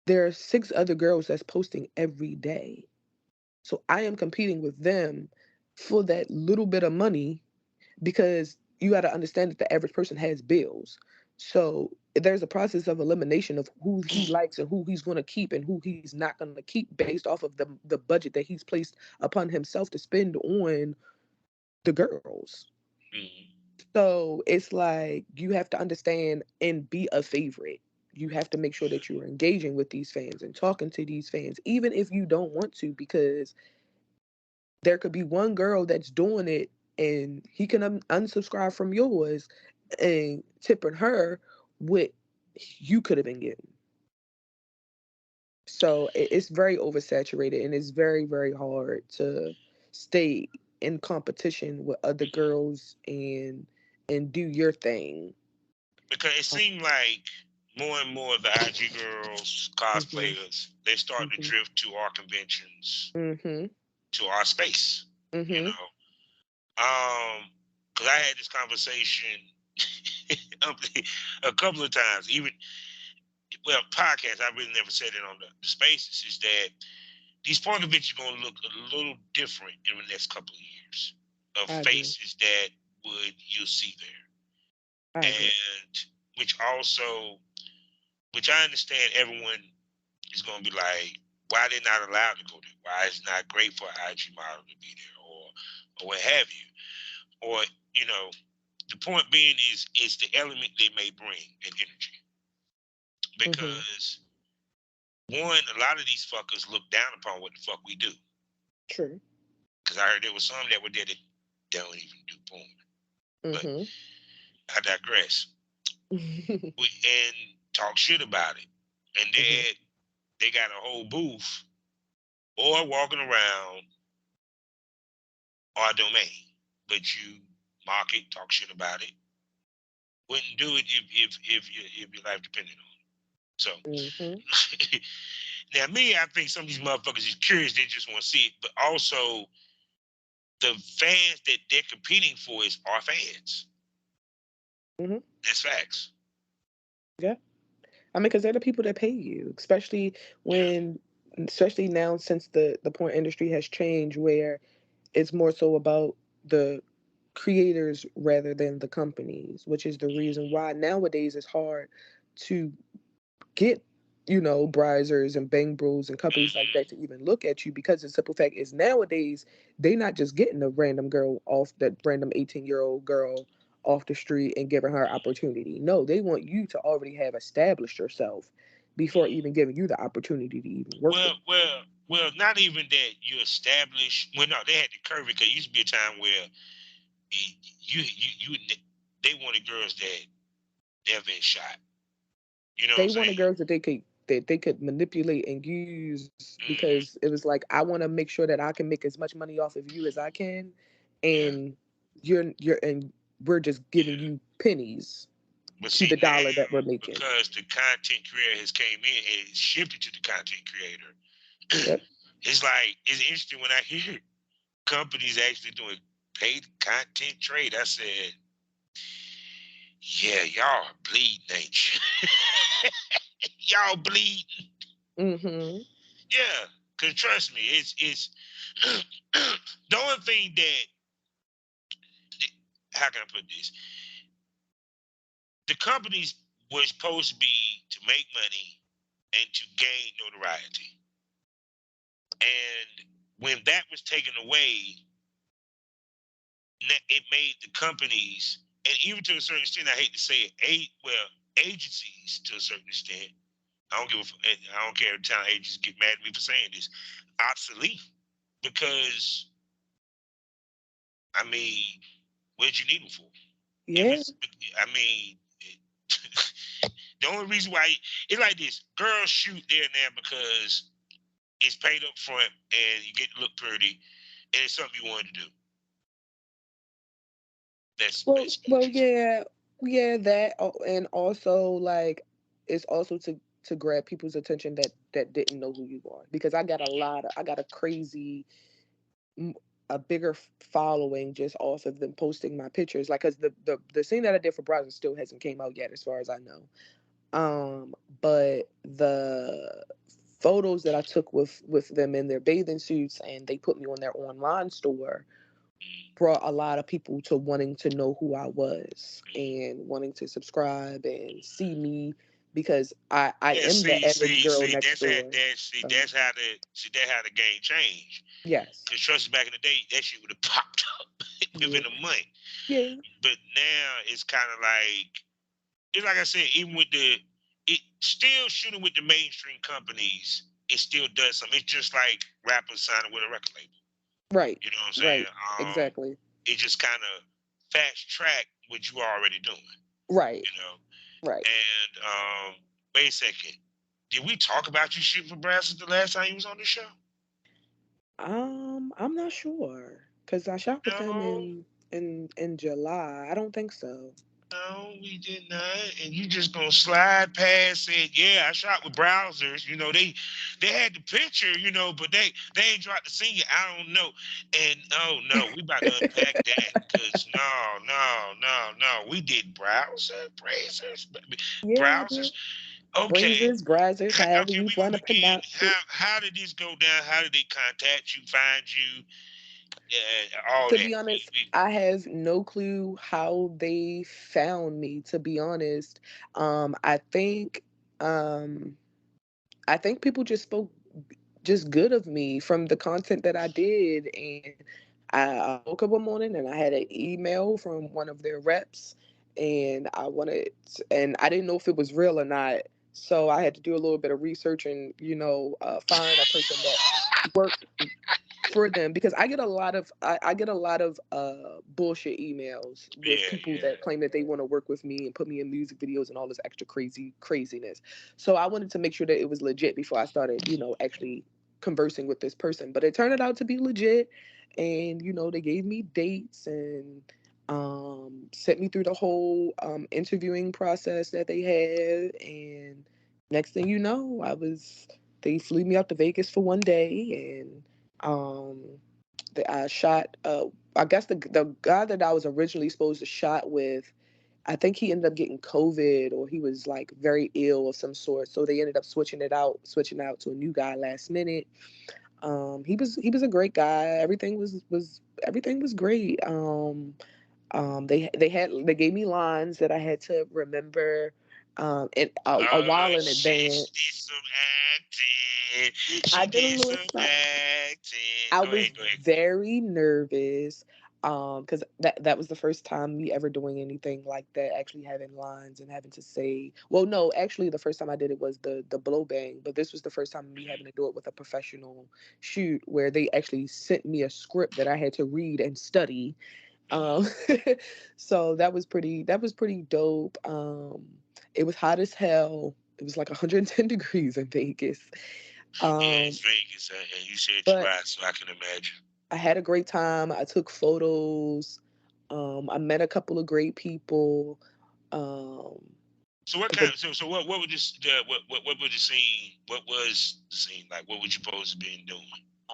[SPEAKER 3] there are 6 other girls that's posting every day. So I am competing with them for that little bit of money because you got to understand that the average person has bills. So there's a process of elimination of who he likes and who he's going to keep and who he's not going to keep based off of the budget that he's placed upon himself to spend on the girls.
[SPEAKER 2] Mhm.
[SPEAKER 3] So it's like you have to understand and be a favorite. You have to make sure that you are engaging with these fans and talking to these fans, even if you don't want to, because there could be one girl that's doing it and he can unsubscribe from yours and tipping her what you could have been getting. So it's very oversaturated and it's very, very hard to stay in competition with other girls and do your thing.
[SPEAKER 2] Because it seemed like more and more of the IG girls,
[SPEAKER 3] Mm-hmm.
[SPEAKER 2] cosplayers, they start to
[SPEAKER 3] Mm-hmm.
[SPEAKER 2] drift to our conventions,
[SPEAKER 3] Mm-hmm.
[SPEAKER 2] to our space. You
[SPEAKER 3] Mm-hmm.
[SPEAKER 2] know, because I had this conversation a couple of times. Even well, podcast. I really never said it on the spaces. Is that these porn conventions are going to look a little different in the next couple of years of
[SPEAKER 3] I agree.
[SPEAKER 2] faces that would you'll see
[SPEAKER 3] I
[SPEAKER 2] there,
[SPEAKER 3] agree.
[SPEAKER 2] and which also, which I understand everyone is going to be like, why they're not allowed to go there? Why it's not great for an IG model to be there, or what have you, or you know, the point being is the element they may bring in energy
[SPEAKER 3] Mm-hmm.
[SPEAKER 2] because one, a lot of these fuckers look down upon what the fuck we do.
[SPEAKER 3] True.
[SPEAKER 2] Because I heard there was some that were there that don't even do porn. But
[SPEAKER 3] Mm-hmm.
[SPEAKER 2] I digress. And talk shit about it. And
[SPEAKER 3] Mm-hmm.
[SPEAKER 2] they got a whole booth or walking around our domain. But you mock it, talk shit about it. Wouldn't do it if your life depended on it. So
[SPEAKER 3] Mm-hmm.
[SPEAKER 2] now me, I think some of these motherfuckers is curious, they just want to see it. But also the fans that they're competing for is our fans.
[SPEAKER 3] Mm-hmm.
[SPEAKER 2] That's facts.
[SPEAKER 3] Yeah. I mean, because they're the people that pay you,
[SPEAKER 2] Yeah.
[SPEAKER 3] especially now since the porn industry has changed, where it's more so about the creators rather than the companies, which is the reason why nowadays it's hard to get, Brisers and Bang Bros and companies like
[SPEAKER 2] Mm-hmm.
[SPEAKER 3] that to even look at you because the simple fact is nowadays they not just getting a random girl off that random 18-year-old girl off the street and giving her opportunity. No, they want you to already have established yourself before even giving you the opportunity to even work with.
[SPEAKER 2] Well, not even that you establish. Well, no, they had the curve because it used to be a time where you they wanted girls that never been shot. You know what I'm
[SPEAKER 3] They wanted
[SPEAKER 2] saying?
[SPEAKER 3] girls that they could manipulate and use because
[SPEAKER 2] Mm-hmm.
[SPEAKER 3] it was like I want to make sure that I can make as much money off of you as I can,
[SPEAKER 2] Yeah,
[SPEAKER 3] and and we're just giving
[SPEAKER 2] yeah.
[SPEAKER 3] you pennies
[SPEAKER 2] But
[SPEAKER 3] to
[SPEAKER 2] see
[SPEAKER 3] the dollar that we're
[SPEAKER 2] now,
[SPEAKER 3] making.
[SPEAKER 2] because the content creator has came in and shifted to the content creator,
[SPEAKER 3] Yep.
[SPEAKER 2] it's like it's interesting when I hear companies actually doing paid content trade. I said, yeah, y'all bleeding, ain't you? Y'all bleeding.
[SPEAKER 3] Mm-hmm.
[SPEAKER 2] Yeah, cause trust me, it's the only thing that, how can I put this? The companies were supposed to be to make money and to gain notoriety. And when that was taken away, it made the companies, and even to a certain extent, I hate to say it, agencies to a certain extent. I don't care if talent agencies get mad at me for saying this, obsolete. Because I mean, what'd you need them for? If
[SPEAKER 3] Yeah.
[SPEAKER 2] it's, I mean, the only reason why it's like this: girls shoot there and there because it's paid up front and you get to look pretty, and it's something you wanted to do. That's basically what
[SPEAKER 3] Well,
[SPEAKER 2] you said.
[SPEAKER 3] yeah, that, and also like it's also to grab people's attention that didn't know who you are, because I got a crazy m- a bigger following just off of them posting my pictures, like, because the scene that I did for Browser still hasn't came out yet as far as I know. But the photos that I took with them in their bathing suits and they put me on their online store brought a lot of people to wanting to know who I was and wanting to subscribe and see me, because I
[SPEAKER 2] Yeah,
[SPEAKER 3] am the average girl
[SPEAKER 2] see,
[SPEAKER 3] next door. So
[SPEAKER 2] that's how the game changed.
[SPEAKER 3] yes.
[SPEAKER 2] Because trust me, back in the day, that shit would have popped up
[SPEAKER 3] Yeah.
[SPEAKER 2] within a month.
[SPEAKER 3] Yeah.
[SPEAKER 2] But now it's kind of like, it's like I said, even with it still shooting with the mainstream companies, it still does something. It's just like rappers signing with a record label.
[SPEAKER 3] Right.
[SPEAKER 2] You know what I'm
[SPEAKER 3] Right.
[SPEAKER 2] saying?
[SPEAKER 3] Exactly.
[SPEAKER 2] It just kind of fast track what you are already doing.
[SPEAKER 3] Right.
[SPEAKER 2] You know,
[SPEAKER 3] Right.
[SPEAKER 2] and wait a second, did we talk about you shooting for Brazzers the last time you was on the show?
[SPEAKER 3] I'm not sure because I shot with them
[SPEAKER 2] No,
[SPEAKER 3] in July. I don't think so.
[SPEAKER 2] no, we did not. And you just gonna slide past it? Yeah, I shot with Browsers. You know, they had the picture. You know, but they ain't dropped the senior. I don't know. And oh no, we about to unpack that because no, we did
[SPEAKER 3] Yeah, I
[SPEAKER 2] browsers.
[SPEAKER 3] did.
[SPEAKER 2] Okay,
[SPEAKER 3] Brazers, Brazzers, however
[SPEAKER 2] okay,
[SPEAKER 3] you
[SPEAKER 2] we
[SPEAKER 3] want
[SPEAKER 2] gonna
[SPEAKER 3] to
[SPEAKER 2] begin.
[SPEAKER 3] pronounce it.
[SPEAKER 2] How did this go down? How did they contact you, find you, all
[SPEAKER 3] To
[SPEAKER 2] that?
[SPEAKER 3] be honest, I have no clue how they found me, to be honest. I think um I think people just spoke just good of me from the content that I did. And I woke up one morning and I had an email from one of their reps, and and I didn't know if it was real or not. So I had to do a little bit of research and, find a person that worked for them, because I get a lot of bullshit emails with people
[SPEAKER 2] yeah.
[SPEAKER 3] that claim that they want to work with me and put me in music videos and all this extra craziness. So I wanted to make sure that it was legit before I started, actually conversing with this person. But it turned out to be legit, and they gave me dates and sent me through the whole interviewing process that they had. And next thing you know, they flew me out to Vegas for one day. And um, I shot. I guess the guy that I was originally supposed to shot with, I think he ended up getting COVID, or he was like very ill of some sort. So they ended up switching out to a new guy last minute. He was a great guy. Everything was great. They gave me lines that I had to remember, a while in
[SPEAKER 2] She did
[SPEAKER 3] advance.
[SPEAKER 2] some acting.
[SPEAKER 3] I
[SPEAKER 2] She
[SPEAKER 3] did a
[SPEAKER 2] did
[SPEAKER 3] little
[SPEAKER 2] some
[SPEAKER 3] something.
[SPEAKER 2] acting.
[SPEAKER 3] I
[SPEAKER 2] Go ahead,
[SPEAKER 3] was
[SPEAKER 2] go ahead.
[SPEAKER 3] very nervous, because that was the first time me ever doing anything like that, actually having lines and having to say. Well, no, actually, the first time I did it was the blow bang, but this was the first time me having to do it with a professional shoot, where they actually sent me a script that I had to read and study. Um, so that was pretty dope. It was hot as hell. It was like 110 degrees in Vegas.
[SPEAKER 2] Yeah,
[SPEAKER 3] Um,
[SPEAKER 2] it's Vegas, and you said
[SPEAKER 3] but
[SPEAKER 2] July, so I can imagine.
[SPEAKER 3] I had a great time. I took photos. I met a couple of great people. Um,
[SPEAKER 2] So what kind
[SPEAKER 3] the
[SPEAKER 2] of what would this what would the scene, what was the scene like? What would you supposed to be doing?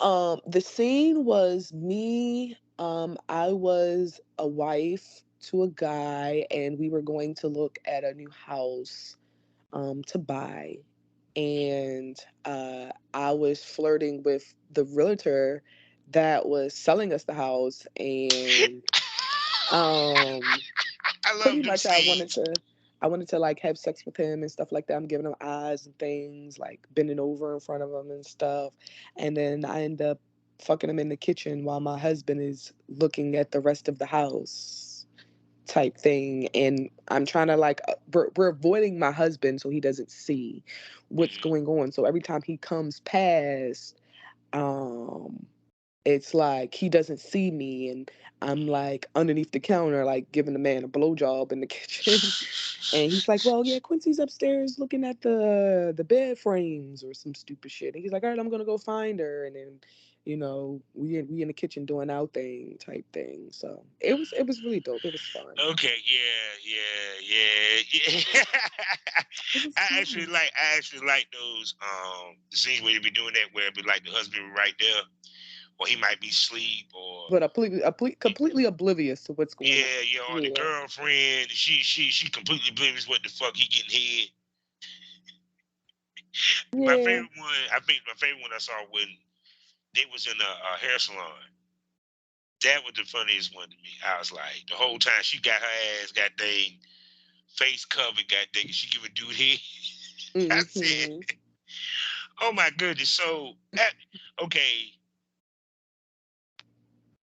[SPEAKER 3] The scene was me. I was a wife to a guy, and we were going to look at a new house to buy. And I was flirting with the realtor that was selling us the house, and um
[SPEAKER 2] I
[SPEAKER 3] pretty
[SPEAKER 2] love them
[SPEAKER 3] much
[SPEAKER 2] scenes.
[SPEAKER 3] I wanted to like have sex with him and stuff like that. I'm giving him eyes and things, like bending over in front of him and stuff. And then I end up fucking him in the kitchen while my husband is looking at the rest of the house type thing. And I'm trying to like we're avoiding my husband so he doesn't see what's
[SPEAKER 2] Mhm.
[SPEAKER 3] going on. So every time he comes past, um it's like he doesn't see me, and I'm like underneath the counter, like giving the man a blowjob in the kitchen. And he's like, "Well, yeah, Quincy's upstairs looking at the bed frames or some stupid shit." And he's like, "All right, I'm gonna go find her." And then, we in the kitchen doing our thing type thing. So it was really dope. It was fun.
[SPEAKER 2] Okay, yeah.
[SPEAKER 3] It was fun.
[SPEAKER 2] I actually like those the scenes where you be doing that where it be like the husband be right there, or he might be asleep, or
[SPEAKER 3] But completely oblivious to what's going on.
[SPEAKER 2] yeah, you know, or the
[SPEAKER 3] Yeah.
[SPEAKER 2] girlfriend, she completely oblivious what the fuck he getting head. My
[SPEAKER 3] Yeah.
[SPEAKER 2] favorite one, I think my favorite one I saw when they was in a hair salon. That was the funniest one to me. I was like, the whole time she got her ass, got dang face covered, got dang, she give a dude head. I said,
[SPEAKER 3] Hmm.
[SPEAKER 2] oh my goodness. So, okay,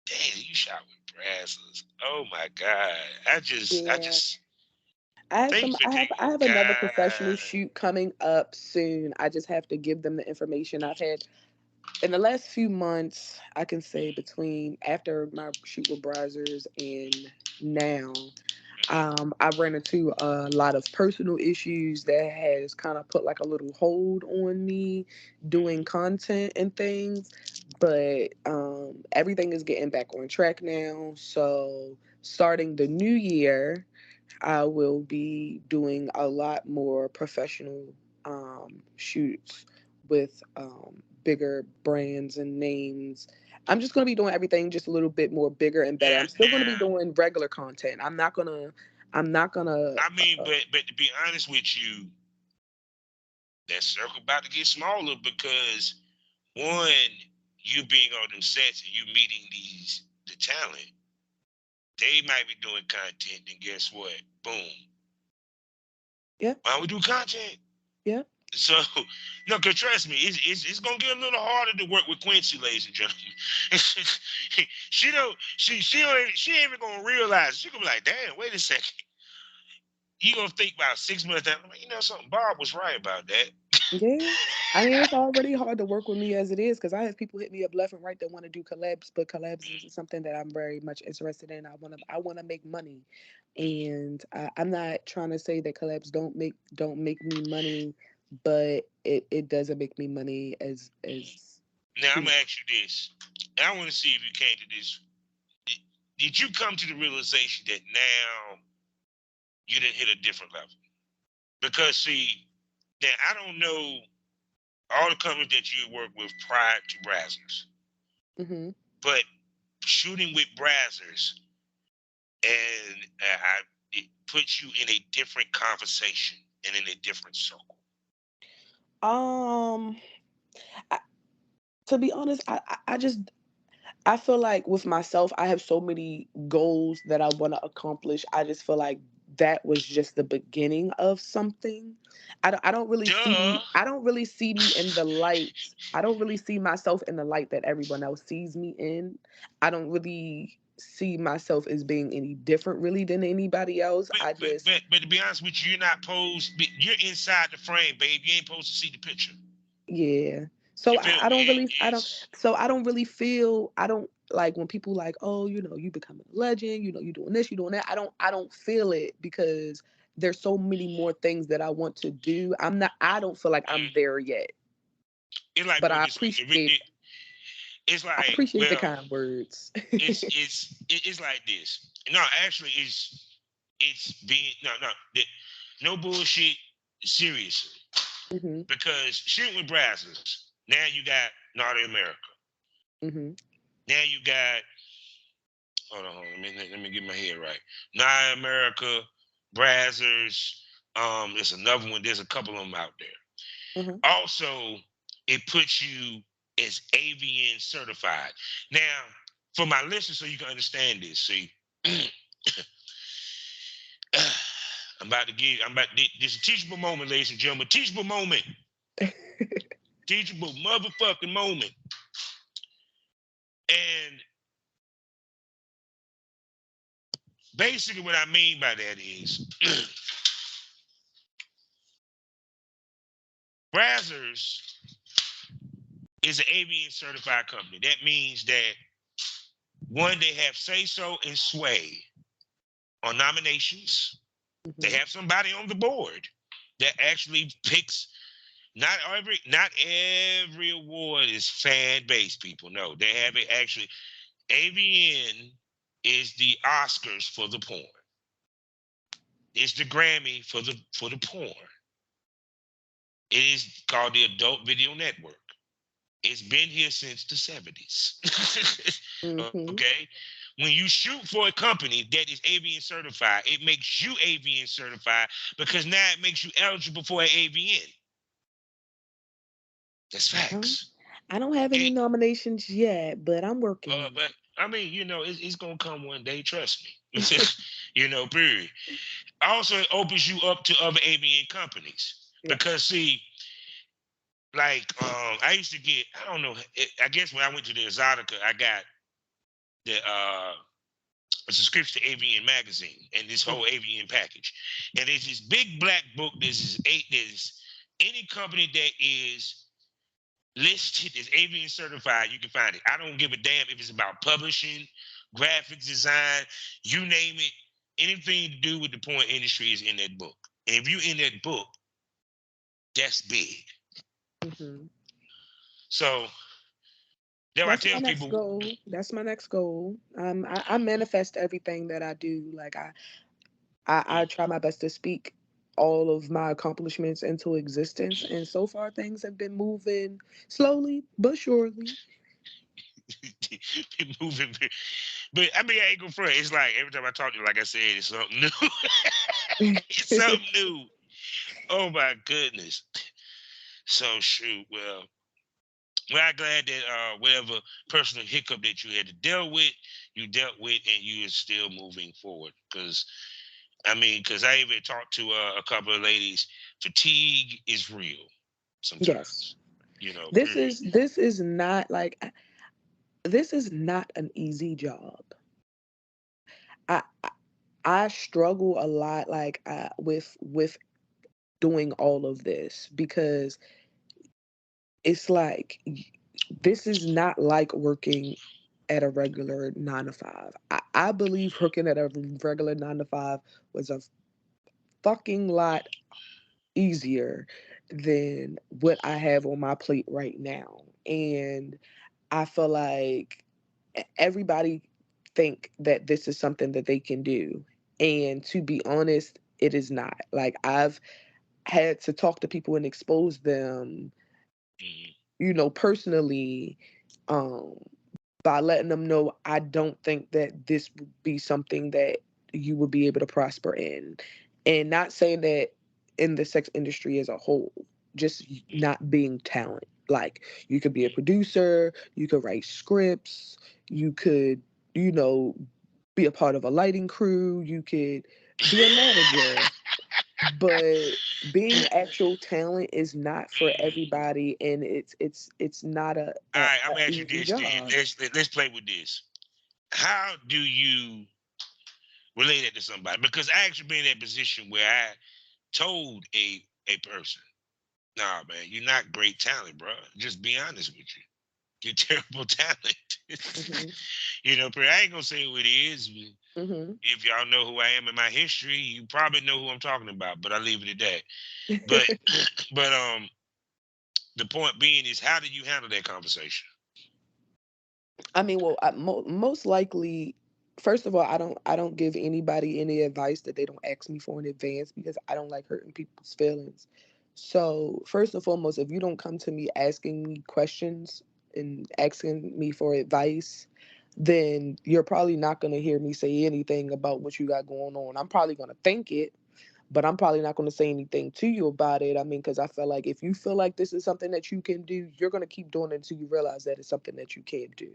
[SPEAKER 2] damn, you shot with brazzers. Oh my god. I
[SPEAKER 3] Yeah.
[SPEAKER 2] just, thanks for taking
[SPEAKER 3] I
[SPEAKER 2] your
[SPEAKER 3] have another professional
[SPEAKER 2] guy.
[SPEAKER 3] shoot coming up soon. I just have to give them the information. I've had in the last few months, I can say between after my shoot with Brazzers and now, I ran into a lot of personal issues that has kind of put like a little hold on me doing content and things. But everything is getting back on track now. So starting the new year, I will be doing a lot more professional shoots with bigger brands and names. I'm just going to be doing everything just a little bit more bigger and better.
[SPEAKER 2] Now,
[SPEAKER 3] I'm still going to be
[SPEAKER 2] now,
[SPEAKER 3] doing regular content. I'm not going to,
[SPEAKER 2] I mean, but to be honest with you, that circle about to get smaller because one, you being on them sets and you meeting the talent, they might be doing content, and guess what? Boom.
[SPEAKER 3] yeah,
[SPEAKER 2] Why don't we do content?
[SPEAKER 3] yeah,
[SPEAKER 2] So, no, cause trust me, it's gonna get a little harder to work with Quincy, ladies and gentlemen. She ain't even gonna realize. She gonna be like, damn, wait a second. You gonna think about 6 months down. You know something? Bob was right about that.
[SPEAKER 3] yeah. I mean, it's already hard to work with me as it is because I have people hit me up left and right that want to do collabs, but collabs is something that I'm very much interested in. I want to make money, and I'm not trying to say that collabs don't make me money, but it doesn't make me money as
[SPEAKER 2] Now
[SPEAKER 3] you
[SPEAKER 2] I'm
[SPEAKER 3] know.
[SPEAKER 2] gonna ask you this. And I want to see if you came to this. Did you come to the realization that now you didn't hit a different level? Because see, now I don't know all the companies that you work with prior to Brazzers,
[SPEAKER 3] Hmm.
[SPEAKER 2] but shooting with Brazzers and it puts you in a different conversation and in a different circle.
[SPEAKER 3] Um, I, to be honest, I just I feel like with myself, I have so many goals that I want to accomplish. I just feel like that was just the beginning of something.
[SPEAKER 2] Duh.
[SPEAKER 3] I don't really see me in the light. I don't really see myself in the light that everyone else sees me in. I don't really see myself as being any different really than anybody else.
[SPEAKER 2] But,
[SPEAKER 3] I
[SPEAKER 2] but
[SPEAKER 3] just
[SPEAKER 2] but but to be honest with you, you're not posed. You're inside the frame, babe. You ain't supposed to see the picture.
[SPEAKER 3] Yeah.
[SPEAKER 2] You
[SPEAKER 3] So
[SPEAKER 2] feel
[SPEAKER 3] I
[SPEAKER 2] me?
[SPEAKER 3] don't really
[SPEAKER 2] It's
[SPEAKER 3] I don't really feel I don't like when people like, oh, you becoming a legend, you doing this, you doing that. I don't feel it because there's so many more things that I want to do. I don't feel like I'm there yet.
[SPEAKER 2] it's like
[SPEAKER 3] But
[SPEAKER 2] put it this way. It's
[SPEAKER 3] I
[SPEAKER 2] like
[SPEAKER 3] appreciate the
[SPEAKER 2] well,
[SPEAKER 3] kind words.
[SPEAKER 2] it's like this. No, actually, it's being no bullshit. Seriously,
[SPEAKER 3] Hmm.
[SPEAKER 2] because shooting with Brazzers, now you got Naughty America.
[SPEAKER 3] Mm-hmm.
[SPEAKER 2] Now you got, hold on, let me get my head right. Nye America, Brazzers. There's another one. There's a couple of them out there.
[SPEAKER 3] Mm-hmm.
[SPEAKER 2] Also, it puts you as AVN certified. Now, for my listeners, so you can understand this. See, I'm about to, this is a teachable moment, ladies and gentlemen. Teachable moment. Teachable motherfucking moment. And basically what I mean by that is Brazzers is an AVN certified company. That means that one, they have say so and sway on nominations. They
[SPEAKER 3] Mm-hmm.
[SPEAKER 2] have somebody on the board that actually picks. Not every award is fan based. People no, they have it actually. AVN is the Oscars for the porn. It's the Grammy for the porn. It is called the Adult Video Network. It's been here since the 70s.
[SPEAKER 3] Mm-hmm.
[SPEAKER 2] Okay? When you shoot for a company that is AVN certified, it makes you AVN certified because now it makes you eligible for an AVN. That's
[SPEAKER 3] Um,
[SPEAKER 2] facts.
[SPEAKER 3] I don't have any
[SPEAKER 2] It,
[SPEAKER 3] nominations yet, but I'm working on
[SPEAKER 2] but I mean, it's gonna come one day. Trust me. Period. Also, it opens you up to other AVN companies
[SPEAKER 3] it.
[SPEAKER 2] because see, like I used to get, I don't know, I guess when I went to the Exotica, I got the a subscription to AVN magazine and this
[SPEAKER 3] Yeah.
[SPEAKER 2] whole AVN package. And there's this big black book. There's any company that is listed as AVN certified, you can find it. I don't give a damn if it's about publishing, graphics design, you name it. Anything to do with the porn industry is in that book. And if you're in that book, that's big.
[SPEAKER 3] Mm-hmm.
[SPEAKER 2] So then I
[SPEAKER 3] That's my
[SPEAKER 2] tell
[SPEAKER 3] next
[SPEAKER 2] people,
[SPEAKER 3] goal. That's my next goal. I manifest everything that I do. Like I try my best to speak all of my accomplishments into existence, and so far things have been moving slowly but surely.
[SPEAKER 2] moving. But I mean, I ain't gonna front. It's like every time I talk to you, like I said, it's something new. It's something new. Oh my goodness. So shoot. Well, we're glad that whatever personal hiccup that you had to deal with, you dealt with, and you are still moving forward. Because I even talked to a couple of ladies. Fatigue is real
[SPEAKER 3] Yes.
[SPEAKER 2] sometimes.
[SPEAKER 3] This
[SPEAKER 2] Period.
[SPEAKER 3] is this is not like this is not an easy job. I I struggle a lot like with doing all of this because it's like this is not like working at a regular 9 to 5. I believe working at a regular 9 to 5 was a fucking lot easier than what I have on my plate right now. And I feel like everybody think that this is something that they can do. And to be honest, it is not. Like I've had to talk to people and expose them,
[SPEAKER 2] Mhm.
[SPEAKER 3] personally, um, by letting them know I don't think that this would be something that you would be able to prosper in. And not saying that in the sex industry as a whole, just not being talent. Like you could be a producer, you could write scripts, you could, you know, be a part of a lighting crew, you could be a manager, but being actual talent is not for
[SPEAKER 2] Mhm.
[SPEAKER 3] everybody, and it's not
[SPEAKER 2] All right, I'm
[SPEAKER 3] a
[SPEAKER 2] gonna ask you
[SPEAKER 3] easy
[SPEAKER 2] this. Then.
[SPEAKER 3] job.
[SPEAKER 2] Let's play with this. How do you relate it to somebody? Because I actually been in that position where I told a person, "Nah, man, you're not great talent, bro. Just be honest with you. You're terrible talent."
[SPEAKER 3] Hmm.
[SPEAKER 2] I ain't gonna say who it is.
[SPEAKER 3] Hmm.
[SPEAKER 2] If y'all know who I am in my history, you probably know who I'm talking about. But I leave it at that. But but the point being is, how do you handle that conversation?
[SPEAKER 3] I mean, well, most likely, first of all, I don't give anybody any advice that they don't ask me for in advance because I don't like hurting people's feelings. So first and foremost, if you don't come to me asking me questions and asking me for advice, then you're probably not going to hear me say anything about what you got going on. I'm probably going to think it, but I'm probably not going to say anything to you about it. I mean, because I feel like if you feel like this is something that you can do, you're going to keep doing it until you realize that it's something that you can't do.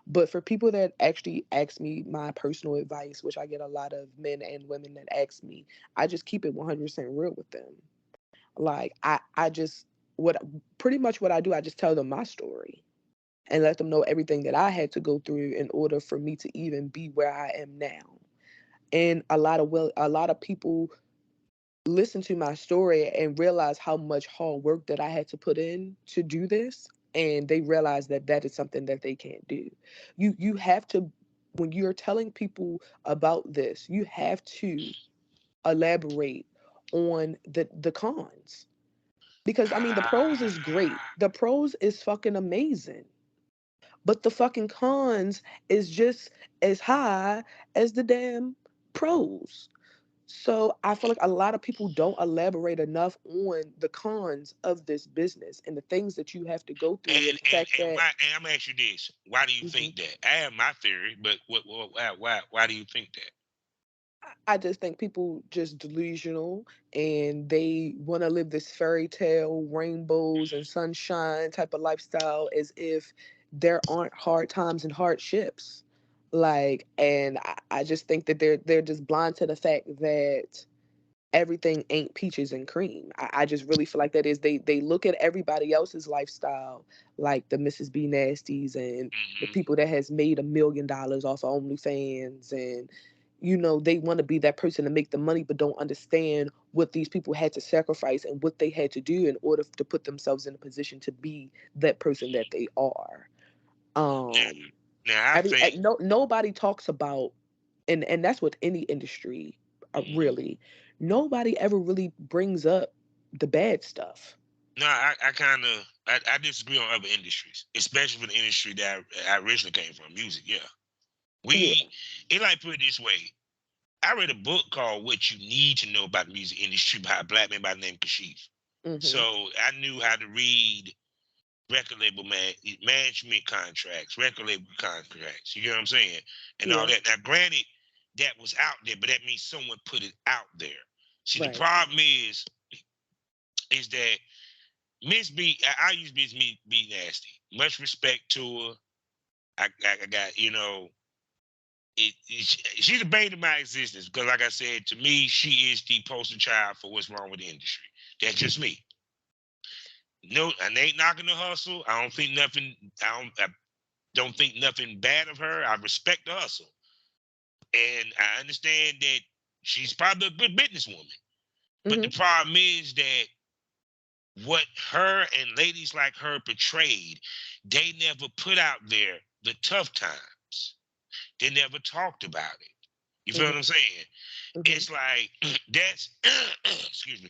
[SPEAKER 3] But for people that actually ask me my personal advice, which I get a lot of men and women that ask me, I just keep it 100% real with them. Like I just what pretty much what I do, I just tell them my story and let them know everything that I had to go through in order for me to even be where I am now. And a lot of people listen to my story and realize how much hard work that I had to put in to do this, and they realize that that is something that they can't do. You have to, when you're telling people about this, you have to elaborate on the cons, because I mean the pros is great.
[SPEAKER 2] Ah,
[SPEAKER 3] The pros is fucking amazing. But the fucking cons is just as high as the damn pros. So I feel like a lot of people don't elaborate enough on the cons of this business and the things that you have to go through, and the fact
[SPEAKER 2] and
[SPEAKER 3] that
[SPEAKER 2] why? And I'm asking you this: why do you
[SPEAKER 3] Mhm.
[SPEAKER 2] think that? I have my theory, but why do you think that?
[SPEAKER 3] I just think people just delusional, and they want to live this fairy tale, rainbows and sunshine type of lifestyle as if there aren't hard times and hardships. Like, and I just think that they're just blind to the fact that everything ain't peaches and cream. I just really feel like that is they look at everybody else's lifestyle, like the Mrs. B Nasties and the
[SPEAKER 2] Hmm.
[SPEAKER 3] people that has made $1 million off of OnlyFans, and they want to be that person to make the money, but don't understand what these people had to sacrifice and what they had to do in order to put themselves in a position to be that person that they are.
[SPEAKER 2] Now,
[SPEAKER 3] Um,
[SPEAKER 2] now I think.
[SPEAKER 3] no, nobody talks about, and that's with any industry,
[SPEAKER 2] Mhm.
[SPEAKER 3] really. Nobody ever really brings up the bad stuff.
[SPEAKER 2] No, I disagree on other industries, especially for the industry that I originally came from, music. Yeah,
[SPEAKER 3] Yeah.
[SPEAKER 2] it like put it this way. I read a book called "What You Need to Know About the Music Industry" by a black man by the name of Kashif.
[SPEAKER 3] Mhm.
[SPEAKER 2] So I knew how to read record label management contracts, record label contracts. You get what I'm saying, and all
[SPEAKER 3] Yeah.
[SPEAKER 2] that. Now, granted, that was out there, but that means someone put it out there. See, the
[SPEAKER 3] Right.
[SPEAKER 2] problem is that Miss B, I use Miss B Nasty. Much respect to her. I got, she's the bane of my existence because, like I said, to me, she is the poster child for what's wrong with the industry. That's just me. No, I ain't knocking the hustle. I don't think nothing. I don't think nothing bad of her. I respect the hustle, and I understand that she's probably a good businesswoman. But the
[SPEAKER 3] Mhm.
[SPEAKER 2] problem is that what her and ladies like her portrayed, they never put out there the tough times. They never talked about it. You feel what I'm
[SPEAKER 3] Mhm.
[SPEAKER 2] saying?
[SPEAKER 3] Mhm.
[SPEAKER 2] It's like that's excuse me.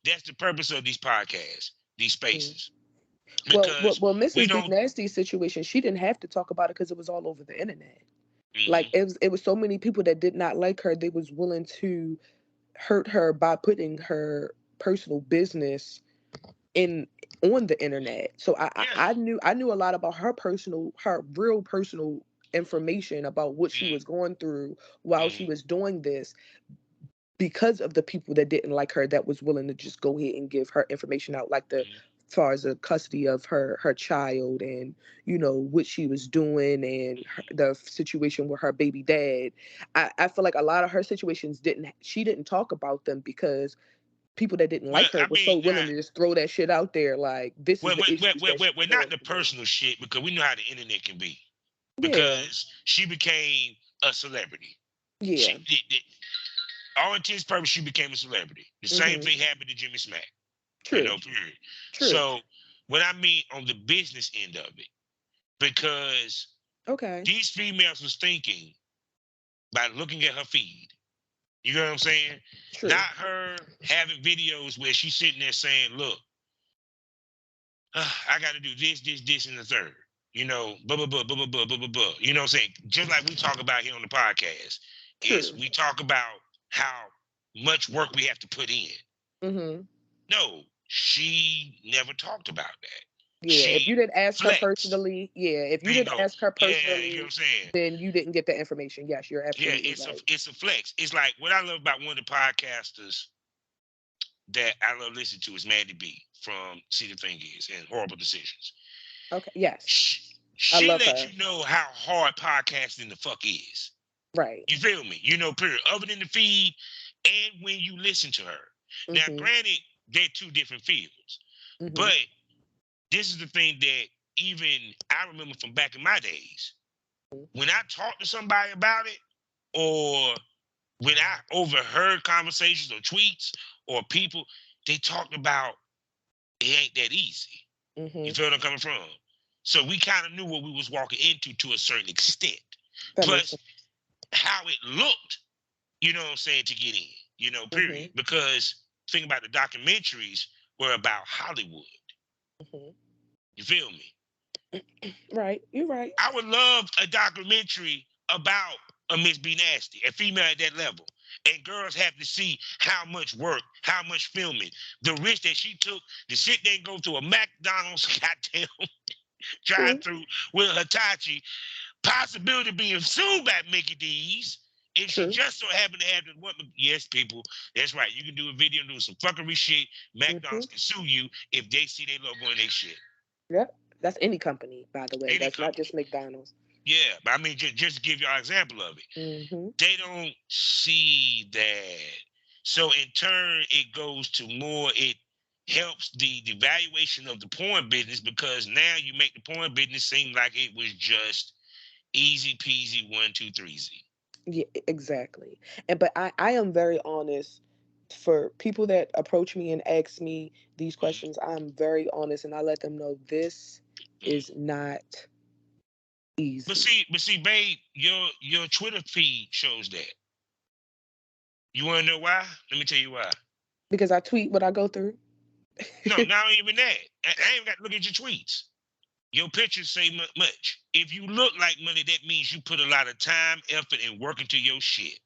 [SPEAKER 2] That's the purpose of these podcasts, these
[SPEAKER 3] Mhm.
[SPEAKER 2] spaces,
[SPEAKER 3] Well, well,
[SPEAKER 2] because
[SPEAKER 3] well,
[SPEAKER 2] we
[SPEAKER 3] Mrs. B
[SPEAKER 2] don't.
[SPEAKER 3] Nasty's situation, she didn't have to talk about it because it was all over the internet. Like
[SPEAKER 2] Mhm.
[SPEAKER 3] it was so many people that did not like her, they was willing to hurt her by putting her personal business in on the internet. So
[SPEAKER 2] Yeah.
[SPEAKER 3] I knew a lot about her real personal information about what she
[SPEAKER 2] Mhm.
[SPEAKER 3] was going through while she
[SPEAKER 2] Mhm.
[SPEAKER 3] was doing this, because of the people that didn't like her that was willing to just go ahead and give her information out, like the
[SPEAKER 2] Mhm.
[SPEAKER 3] as far as the custody of her child, and what she was doing, and the situation with her baby dad. I feel like a lot of her situations didn't she didn't talk about them because people that didn't
[SPEAKER 2] Well,
[SPEAKER 3] like her
[SPEAKER 2] I
[SPEAKER 3] were
[SPEAKER 2] mean,
[SPEAKER 3] so willing to just throw that shit out there, like this is the issues that she's
[SPEAKER 2] not
[SPEAKER 3] going
[SPEAKER 2] the
[SPEAKER 3] through.
[SPEAKER 2] personal shit because we know how the internet can be.
[SPEAKER 3] Yeah.
[SPEAKER 2] Because she became a celebrity. She
[SPEAKER 3] Yeah.
[SPEAKER 2] did all intents and purposes. She became a celebrity. The same
[SPEAKER 3] Mhm.
[SPEAKER 2] thing happened to Jimmy Smack.
[SPEAKER 3] True.
[SPEAKER 2] Period.
[SPEAKER 3] True.
[SPEAKER 2] So what I mean on the business end of it, because
[SPEAKER 3] Okay.
[SPEAKER 2] these females was thinking by looking at her feed. You know what I'm saying? Not
[SPEAKER 3] True.
[SPEAKER 2] her having videos where she's sitting there saying, "Look, I got to do this, and the third. Blah, blah, blah, blah, blah, blah, blah, blah, blah. You know what I'm saying? Just like we talk about here on the podcast, is
[SPEAKER 3] True.
[SPEAKER 2] we talk about how much work we have to put in.
[SPEAKER 3] Mhm.
[SPEAKER 2] No, she never talked about that.
[SPEAKER 3] Yeah, if you
[SPEAKER 2] She
[SPEAKER 3] didn't ask her
[SPEAKER 2] flexed.
[SPEAKER 3] personally, yeah, if you didn't
[SPEAKER 2] Bingo.
[SPEAKER 3] ask her
[SPEAKER 2] Yeah, you get what
[SPEAKER 3] personally,
[SPEAKER 2] I'm saying?
[SPEAKER 3] then you didn't get the information. Yes, you're
[SPEAKER 2] Yeah,
[SPEAKER 3] absolutely
[SPEAKER 2] it's a
[SPEAKER 3] right.
[SPEAKER 2] it's a flex. It's like what I love about one of the podcasters that I love listening to is Mandy B from See the Thing Is and Horrible Decisions.
[SPEAKER 3] Okay, yes,
[SPEAKER 2] She,
[SPEAKER 3] I
[SPEAKER 2] she
[SPEAKER 3] love
[SPEAKER 2] lets
[SPEAKER 3] her.
[SPEAKER 2] you know how hard podcasting the fuck is.
[SPEAKER 3] Right.
[SPEAKER 2] You feel me? You know, period. Other than the feed and when you listen to her. Now,
[SPEAKER 3] Mhm.
[SPEAKER 2] granted, they're two different fields,
[SPEAKER 3] Mhm.
[SPEAKER 2] but this is the thing that even I remember from back in my days. When I talked to somebody about it, or when I overheard conversations or tweets or people, they talked about it ain't that easy. You
[SPEAKER 3] Mhm.
[SPEAKER 2] feel where I'm coming from? So we kind of knew what we was walking into to a certain extent.
[SPEAKER 3] That makes
[SPEAKER 2] Plus,
[SPEAKER 3] sense.
[SPEAKER 2] how it looked, you know what I'm saying, to get in, period.
[SPEAKER 3] Mhm.
[SPEAKER 2] Because think about the documentaries were about Hollywood.
[SPEAKER 3] Mhm.
[SPEAKER 2] You feel me?
[SPEAKER 3] Right. You're right.
[SPEAKER 2] I would love a documentary about a Miss B Nasty, a female at that level. And girls have to see how much work, how much filming, the risk that she took to sit there and go through a McDonald's goddamn drive
[SPEAKER 3] True.
[SPEAKER 2] through with Hitachi, possibility of being sued by Mickey D's. If she
[SPEAKER 3] True.
[SPEAKER 2] just so happened to have the woman, yes, people, that's right. You can do a video and do some fuckery shit.
[SPEAKER 3] Mhm.
[SPEAKER 2] McDonald's can sue you if they see their logo in their shit.
[SPEAKER 3] Yep. That's any company, by the way.
[SPEAKER 2] Any
[SPEAKER 3] That's not
[SPEAKER 2] company.
[SPEAKER 3] just McDonald's.
[SPEAKER 2] Yeah, but I mean, just to give y'all an example of it.
[SPEAKER 3] Mhm.
[SPEAKER 2] They don't see that. So in turn, it goes to more, it helps the valuation of the porn business because now you make the porn business seem like it was just easy peasy 1, 2, 3 Z.
[SPEAKER 3] Yeah, exactly. And but I am very honest for people that approach me and ask me these
[SPEAKER 2] Mhm,
[SPEAKER 3] questions. I'm very honest and I let them know this
[SPEAKER 2] mhm.
[SPEAKER 3] is not
[SPEAKER 2] But
[SPEAKER 3] easy
[SPEAKER 2] see, babe, your Twitter feed shows that. You want to know why? Let me tell you why.
[SPEAKER 3] because I tweet what I go through.
[SPEAKER 2] No, not even that. I ain't got to look at your tweets. Your pictures say much. If you look like money, that means you put a lot of time, effort, and work into your shit.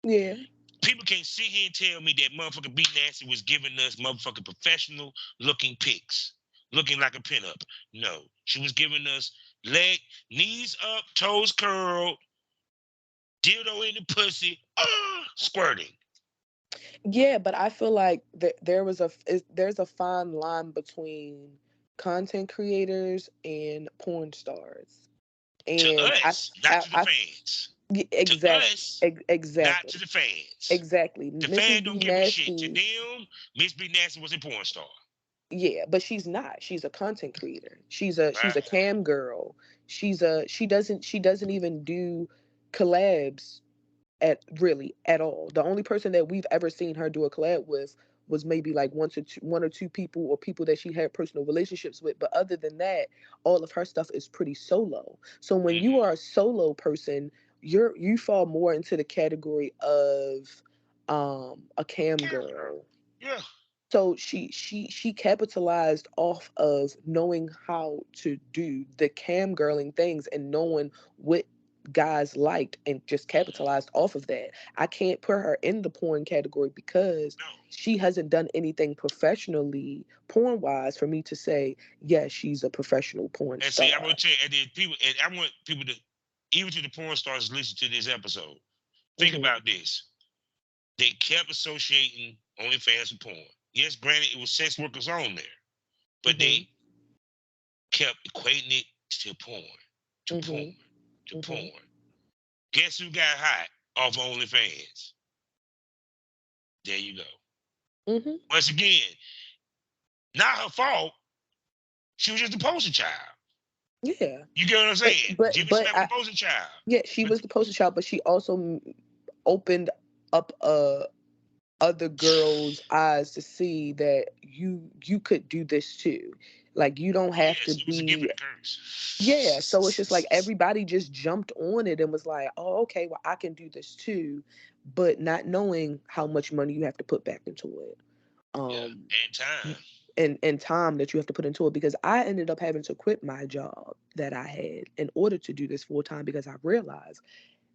[SPEAKER 3] Yeah.
[SPEAKER 2] People can't sit here and tell me that motherfucker B Nasty was giving us motherfucking professional looking pics, looking like a pinup. No, she was giving us leg, knees up, toes curled, dildo in the pussy, squirting.
[SPEAKER 3] Yeah, but I feel like there's a fine line between content creators and porn stars.
[SPEAKER 2] To
[SPEAKER 3] And
[SPEAKER 2] us, not to the fans. To
[SPEAKER 3] exactly,
[SPEAKER 2] us, not to
[SPEAKER 3] exactly,
[SPEAKER 2] the fans.
[SPEAKER 3] exactly.
[SPEAKER 2] The
[SPEAKER 3] Mrs.
[SPEAKER 2] fan
[SPEAKER 3] B
[SPEAKER 2] don't give a shit. To
[SPEAKER 3] Nasty,
[SPEAKER 2] them, Miss B Nasty was a porn star.
[SPEAKER 3] yeah, but she's not. She's a content creator. She's a
[SPEAKER 2] Right?
[SPEAKER 3] cam girl. She doesn't even do collabs at really at all. The only person that we've ever seen her do a collab with was maybe like one or two people or people that she had personal relationships with. But other than that, all of her stuff is pretty solo. So when you
[SPEAKER 2] Mm-hmm.
[SPEAKER 3] are a solo person, you fall more into the category of a cam
[SPEAKER 2] Cam girl.
[SPEAKER 3] girl.
[SPEAKER 2] Yeah.
[SPEAKER 3] So she capitalized off of knowing how to do the cam girling things and knowing what guys liked and just capitalized off of that. I can't put her in the porn category because
[SPEAKER 2] No.
[SPEAKER 3] she hasn't done anything professionally porn wise for me to say, yes, she's a professional porn
[SPEAKER 2] And see, I'm
[SPEAKER 3] star.
[SPEAKER 2] gonna tell you, and then people, and I want people to, even to the porn stars, listen to this episode. Think
[SPEAKER 3] Hmm.
[SPEAKER 2] about this. They kept associating OnlyFans with porn. Yes, granted, it was sex workers on there, but
[SPEAKER 3] Hmm.
[SPEAKER 2] they kept equating it to porn, to porn,
[SPEAKER 3] Hmm.
[SPEAKER 2] to
[SPEAKER 3] Hmm.
[SPEAKER 2] porn. Guess who got hot off OnlyFans? There you go.
[SPEAKER 3] Hmm.
[SPEAKER 2] Once again, not her fault. She was just a poster child.
[SPEAKER 3] Yeah.
[SPEAKER 2] You get what I'm
[SPEAKER 3] But
[SPEAKER 2] saying?
[SPEAKER 3] but
[SPEAKER 2] Jimmy
[SPEAKER 3] but
[SPEAKER 2] Smith was
[SPEAKER 3] I
[SPEAKER 2] a poster child.
[SPEAKER 3] yeah, she
[SPEAKER 2] But
[SPEAKER 3] was the poster child, but she also opened up other girls' eyes to see that you could do this too. Like you don't
[SPEAKER 2] oh
[SPEAKER 3] have to
[SPEAKER 2] yes, it was a gift
[SPEAKER 3] be
[SPEAKER 2] and a
[SPEAKER 3] yeah. So it's just like
[SPEAKER 2] curse.
[SPEAKER 3] everybody just jumped on it and was like, oh, okay, well I can do this too, but not knowing how much money you have to put back into it.
[SPEAKER 2] Yeah,
[SPEAKER 3] Um
[SPEAKER 2] and time.
[SPEAKER 3] and time that you have to put into it because I ended up having to quit my job that I had in order to do this full time because I realized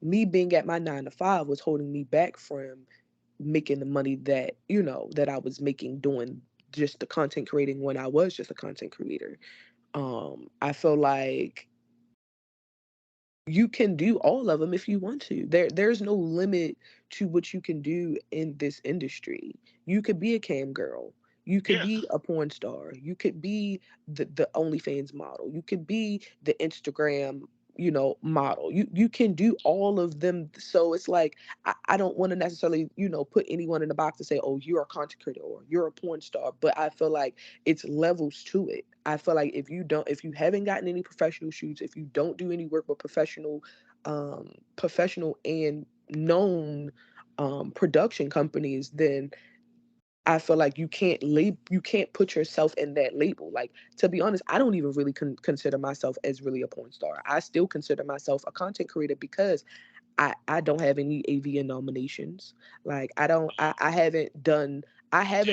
[SPEAKER 3] me being at my 9 to 5 was holding me back from making the money that that I was making doing just the content creating when I was just a content creator. I feel like you can do all of them if you want to. There's no limit to what you can do in this industry. You could be a cam girl. You could
[SPEAKER 2] Yeah,
[SPEAKER 3] be a porn star. You could be the OnlyFans model. You could be the Instagram, model. You can do all of them. So it's like I don't want to necessarily, put anyone in the box to say, oh, you're a content creator or you're a porn star. But I feel like it's levels to it. I feel like if you haven't gotten any professional shoots, if you don't do any work with professional and known production companies, then I feel like you can't put yourself in that label. Like, to be honest, I don't even really consider myself as really a porn star. I still consider myself a content creator because I don't have any AVN nominations. Like, I haven't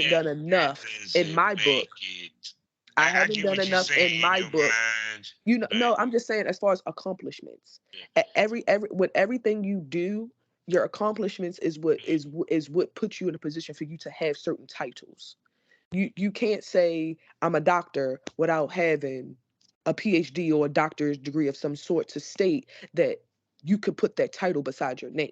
[SPEAKER 2] that
[SPEAKER 3] done enough in
[SPEAKER 2] doesn't
[SPEAKER 3] my
[SPEAKER 2] make
[SPEAKER 3] book.
[SPEAKER 2] it.
[SPEAKER 3] I
[SPEAKER 2] I
[SPEAKER 3] haven't
[SPEAKER 2] get
[SPEAKER 3] done
[SPEAKER 2] what you're
[SPEAKER 3] enough
[SPEAKER 2] saying
[SPEAKER 3] in
[SPEAKER 2] in
[SPEAKER 3] my
[SPEAKER 2] your
[SPEAKER 3] book.
[SPEAKER 2] mind, but
[SPEAKER 3] No, I'm just saying as far as accomplishments.
[SPEAKER 2] yeah,
[SPEAKER 3] Every with everything you do, your accomplishments is what puts you in a position for you to have certain titles. You can't say I'm a doctor without having a PhD or a doctor's degree of some sort to state that you could put that title beside your name.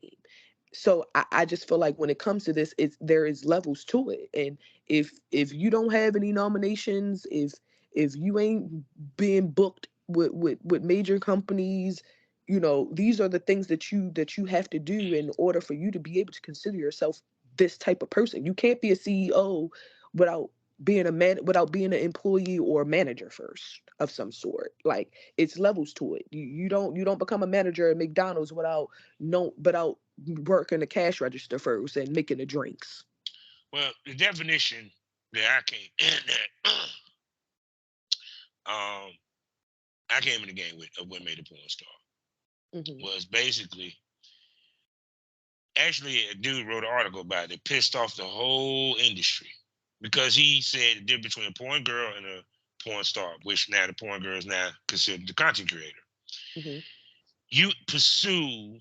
[SPEAKER 3] So I just feel like when it comes to this, there is levels to it. And if you don't have any nominations, if you ain't being booked with major companies, these are the things that you have to do in order for you to be able to consider yourself this type of person. You can't be a CEO without without being an employee or a manager first of some sort. Like, it's levels to it. You don't become a manager at McDonald's without working the cash register first and making the drinks.
[SPEAKER 2] well, the definition that um I came in the game with of what made a porn star
[SPEAKER 3] Hmm.
[SPEAKER 2] was basically actually a dude wrote an article about it that pissed off the whole industry because he said the difference between a porn girl and a porn star, which now the porn girl is now considered the content creator.
[SPEAKER 3] Hmm.
[SPEAKER 2] You pursue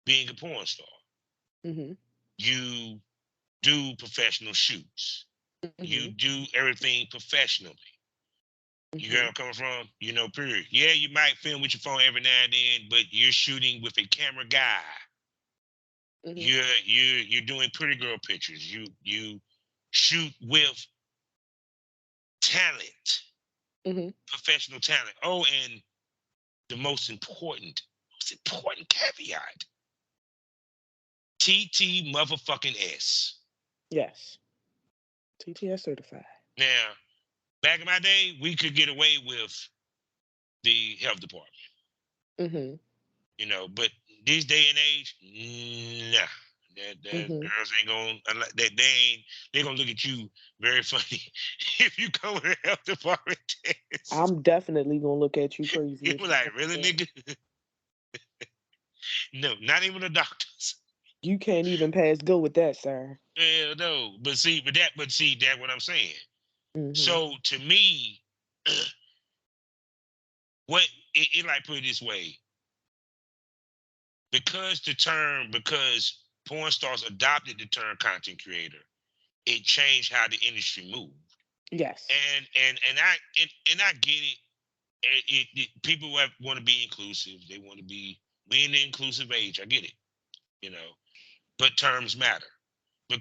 [SPEAKER 2] being a porn star.
[SPEAKER 3] Hmm.
[SPEAKER 2] You do professional shoots. You
[SPEAKER 3] Hmm.
[SPEAKER 2] do everything professionally. You get where
[SPEAKER 3] Hmm.
[SPEAKER 2] I'm coming from? Period. Yeah, you might film with your phone every now and then, but you're shooting with a camera guy.
[SPEAKER 3] Hmm.
[SPEAKER 2] You're doing pretty girl pictures. You shoot with talent,
[SPEAKER 3] Hmm.
[SPEAKER 2] professional talent. Oh, and the most important caveat: TT motherfucking S.
[SPEAKER 3] Yes. TTS certified.
[SPEAKER 2] Now, back in my day, we could get away with the health department,
[SPEAKER 3] Hmm.
[SPEAKER 2] but this day and age, nah. That
[SPEAKER 3] Hmm.
[SPEAKER 2] girls ain't gonna they're gonna look at you very funny if you come with a health department test.
[SPEAKER 3] I'm definitely gonna look at you crazy
[SPEAKER 2] You
[SPEAKER 3] if
[SPEAKER 2] were
[SPEAKER 3] you
[SPEAKER 2] like,
[SPEAKER 3] come
[SPEAKER 2] really,
[SPEAKER 3] with that.
[SPEAKER 2] nigga? No, not even the doctors.
[SPEAKER 3] You can't even pass go with that, sir.
[SPEAKER 2] Hell no. But see that what I'm saying.
[SPEAKER 3] Hmm.
[SPEAKER 2] So to me, what it like put it this way, because porn stars adopted the term content creator, it changed how the industry moved.
[SPEAKER 3] Yes.
[SPEAKER 2] And I get it. People want to be inclusive. They want to be we in the inclusive age. I get it, you know. But terms matter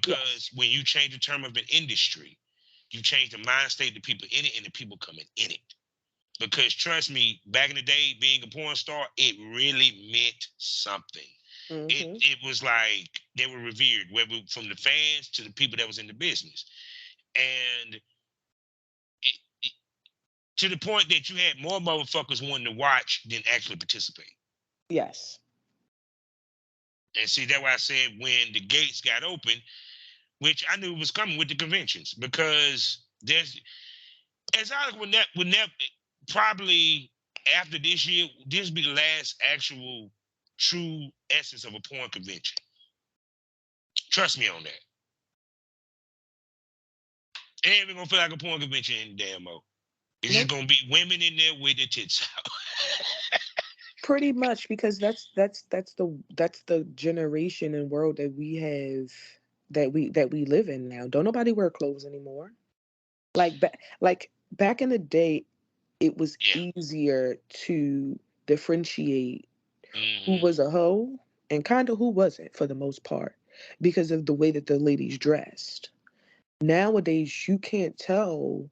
[SPEAKER 3] Yes.
[SPEAKER 2] because when you change the term of an industry, you change the mind state of the people in it and the people coming in it. Because trust me, back in the day, being a porn star, it really meant something. It
[SPEAKER 3] Hmm.
[SPEAKER 2] it was like they were revered, whether from the fans to the people that was in the business, and it, to the point that you had more motherfuckers wanting to watch than actually participate.
[SPEAKER 3] Yes.
[SPEAKER 2] And see, that's why I said when the gates got open, which I knew was coming with the conventions, because there's as I would never probably after this year, this will be the last actual true essence of a porn convention. Trust me on that. It ain't even gonna feel like a porn convention in damn mo. It's just
[SPEAKER 3] Nope.
[SPEAKER 2] gonna be women in there with their tits out.
[SPEAKER 3] Pretty much, because that's the generation and world that we have, that we live in now. Don't nobody wear clothes anymore. Like back in the day, it was
[SPEAKER 2] Yeah.
[SPEAKER 3] easier to differentiate who
[SPEAKER 2] Mm-hmm.
[SPEAKER 3] was a hoe and kind of who wasn't for the most part because of the way that the ladies dressed. Nowadays, you can't tell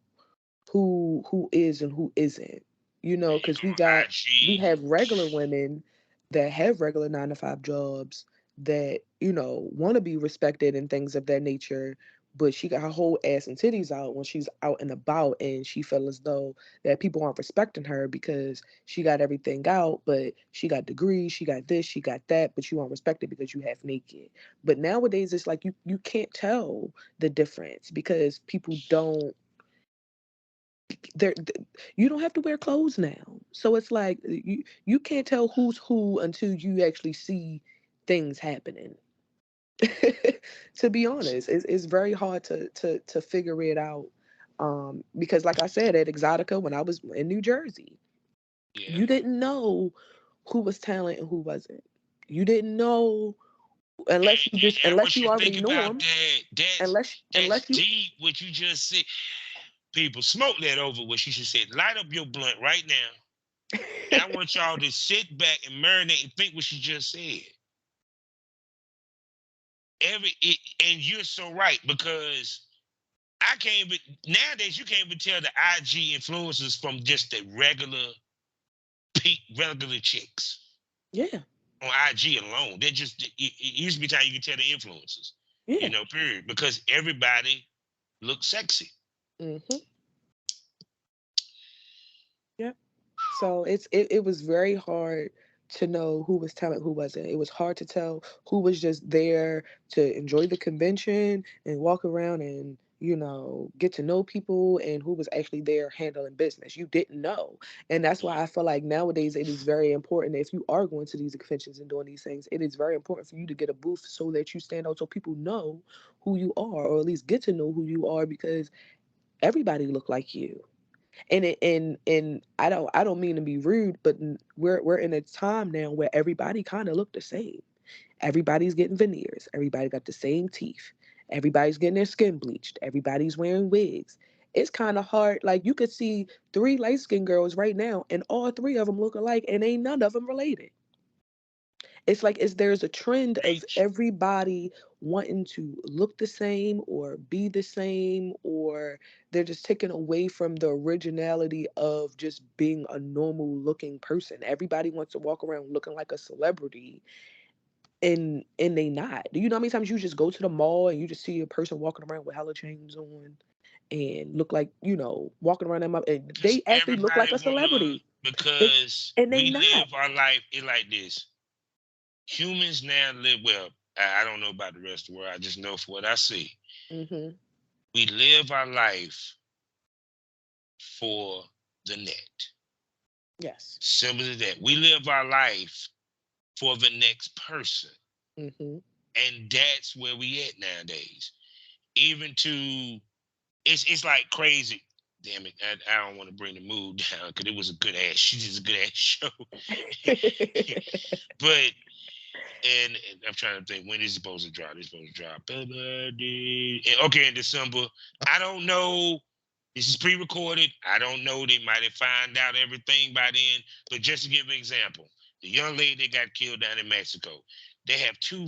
[SPEAKER 3] who is and who isn't. You
[SPEAKER 2] Yeah,
[SPEAKER 3] know,
[SPEAKER 2] you
[SPEAKER 3] because
[SPEAKER 2] go on
[SPEAKER 3] we
[SPEAKER 2] IG.
[SPEAKER 3] have regular women that have regular 9 to 5 jobs that want to be respected and things of that nature. But she got her whole ass and titties out when she's out and about, and she felt as though that people aren't respecting her because she got everything out, but she got degrees, she got this, she got that, but you aren't respected because you half naked. But nowadays, it's like you can't tell the difference because people don't there you don't have to wear clothes now, so it's like you can't tell who's who until you actually see things happening. To be honest, it's very hard to figure it out, because like I said, at Exotica when I was in New Jersey,
[SPEAKER 2] Yeah.
[SPEAKER 3] you didn't know who was talent and who wasn't. You didn't know unless you just
[SPEAKER 2] And
[SPEAKER 3] unless
[SPEAKER 2] what
[SPEAKER 3] you
[SPEAKER 2] you
[SPEAKER 3] already
[SPEAKER 2] think
[SPEAKER 3] knew
[SPEAKER 2] about
[SPEAKER 3] them.
[SPEAKER 2] that, that's
[SPEAKER 3] Unless you
[SPEAKER 2] deep what you just said. People, smoke that over what she just said. Light up your blunt right now. And I want y'all to sit back and marinate and think what she just said. And you're so right, because I can't even nowadays you can't even tell the IG influencers from just the regular chicks
[SPEAKER 3] yeah,
[SPEAKER 2] on IG alone. They're just it used to be time you could tell the influencers,
[SPEAKER 3] yeah.
[SPEAKER 2] period. Because everybody looks sexy.
[SPEAKER 3] Hmm. Yeah. So it was very hard to know who was talent, who wasn't. It was hard to tell who was just there to enjoy the convention and walk around and get to know people, and who was actually there handling business. You didn't know, and that's why I feel like nowadays it is very important, if you are going to these conventions and doing these things, it is very important for you to get a booth so that you stand out, so people know who you are, or at least get to know who you are, because everybody look like you. And I don't mean to be rude, but we're in a time now where everybody kind of look the same. Everybody's getting veneers. Everybody got the same teeth. Everybody's getting their skin bleached. Everybody's wearing wigs. It's kind of hard. Like, you could see three light skinned girls right now, and all three of them look alike, and ain't none of them related. It's like there's a trend of
[SPEAKER 2] H.
[SPEAKER 3] everybody wanting to look the same or be the same, or they're just taken away from the originality of just being a normal looking person. Everybody wants to walk around looking like a celebrity, and they not. Do you know how many times you just go to the mall and you just see a person walking around with hella chains on and look like, walking around them, and
[SPEAKER 2] Because
[SPEAKER 3] they actually look
[SPEAKER 2] everybody
[SPEAKER 3] like a
[SPEAKER 2] wanna
[SPEAKER 3] celebrity. It,
[SPEAKER 2] because
[SPEAKER 3] and they
[SPEAKER 2] we
[SPEAKER 3] not.
[SPEAKER 2] live our life it like this. Humans now live well. I don't know about the rest of the world. I just know for what I see.
[SPEAKER 3] Mhm.
[SPEAKER 2] We live our life for the net.
[SPEAKER 3] Yes.
[SPEAKER 2] Simple as that. We live our life for the next person.
[SPEAKER 3] Mhm.
[SPEAKER 2] And that's where we at nowadays. Even to it's like crazy. Damn it. I don't want to bring the mood down because it was a good ass. She did a good ass show. But and I'm trying to think when is it supposed to drop. It's supposed to drop. Okay, in December. I don't know. This is pre-recorded. I don't know. They might have found out everything by then. But just to give an example, the young lady that got killed down in Mexico, they have two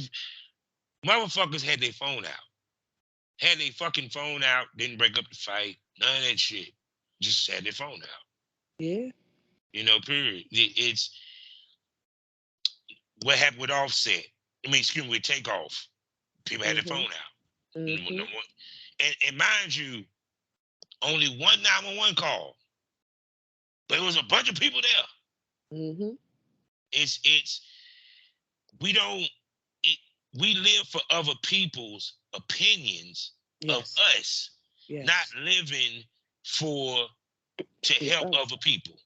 [SPEAKER 2] motherfuckers had their phone out. Had their fucking phone out, didn't break up the fight, none of that shit. Just had their phone out.
[SPEAKER 3] Yeah.
[SPEAKER 2] Period. It's what happened with Offset. I mean, excuse me, with Takeoff. People had their phone
[SPEAKER 3] Mhm.
[SPEAKER 2] out.
[SPEAKER 3] Mhm.
[SPEAKER 2] And mind you, only one 911 call, but it was a bunch of people there.
[SPEAKER 3] Mhm.
[SPEAKER 2] It's we don't it, we live for other people's opinions of
[SPEAKER 3] Yes.
[SPEAKER 2] us, not
[SPEAKER 3] Yes.
[SPEAKER 2] living for to help
[SPEAKER 3] Yourself.
[SPEAKER 2] other people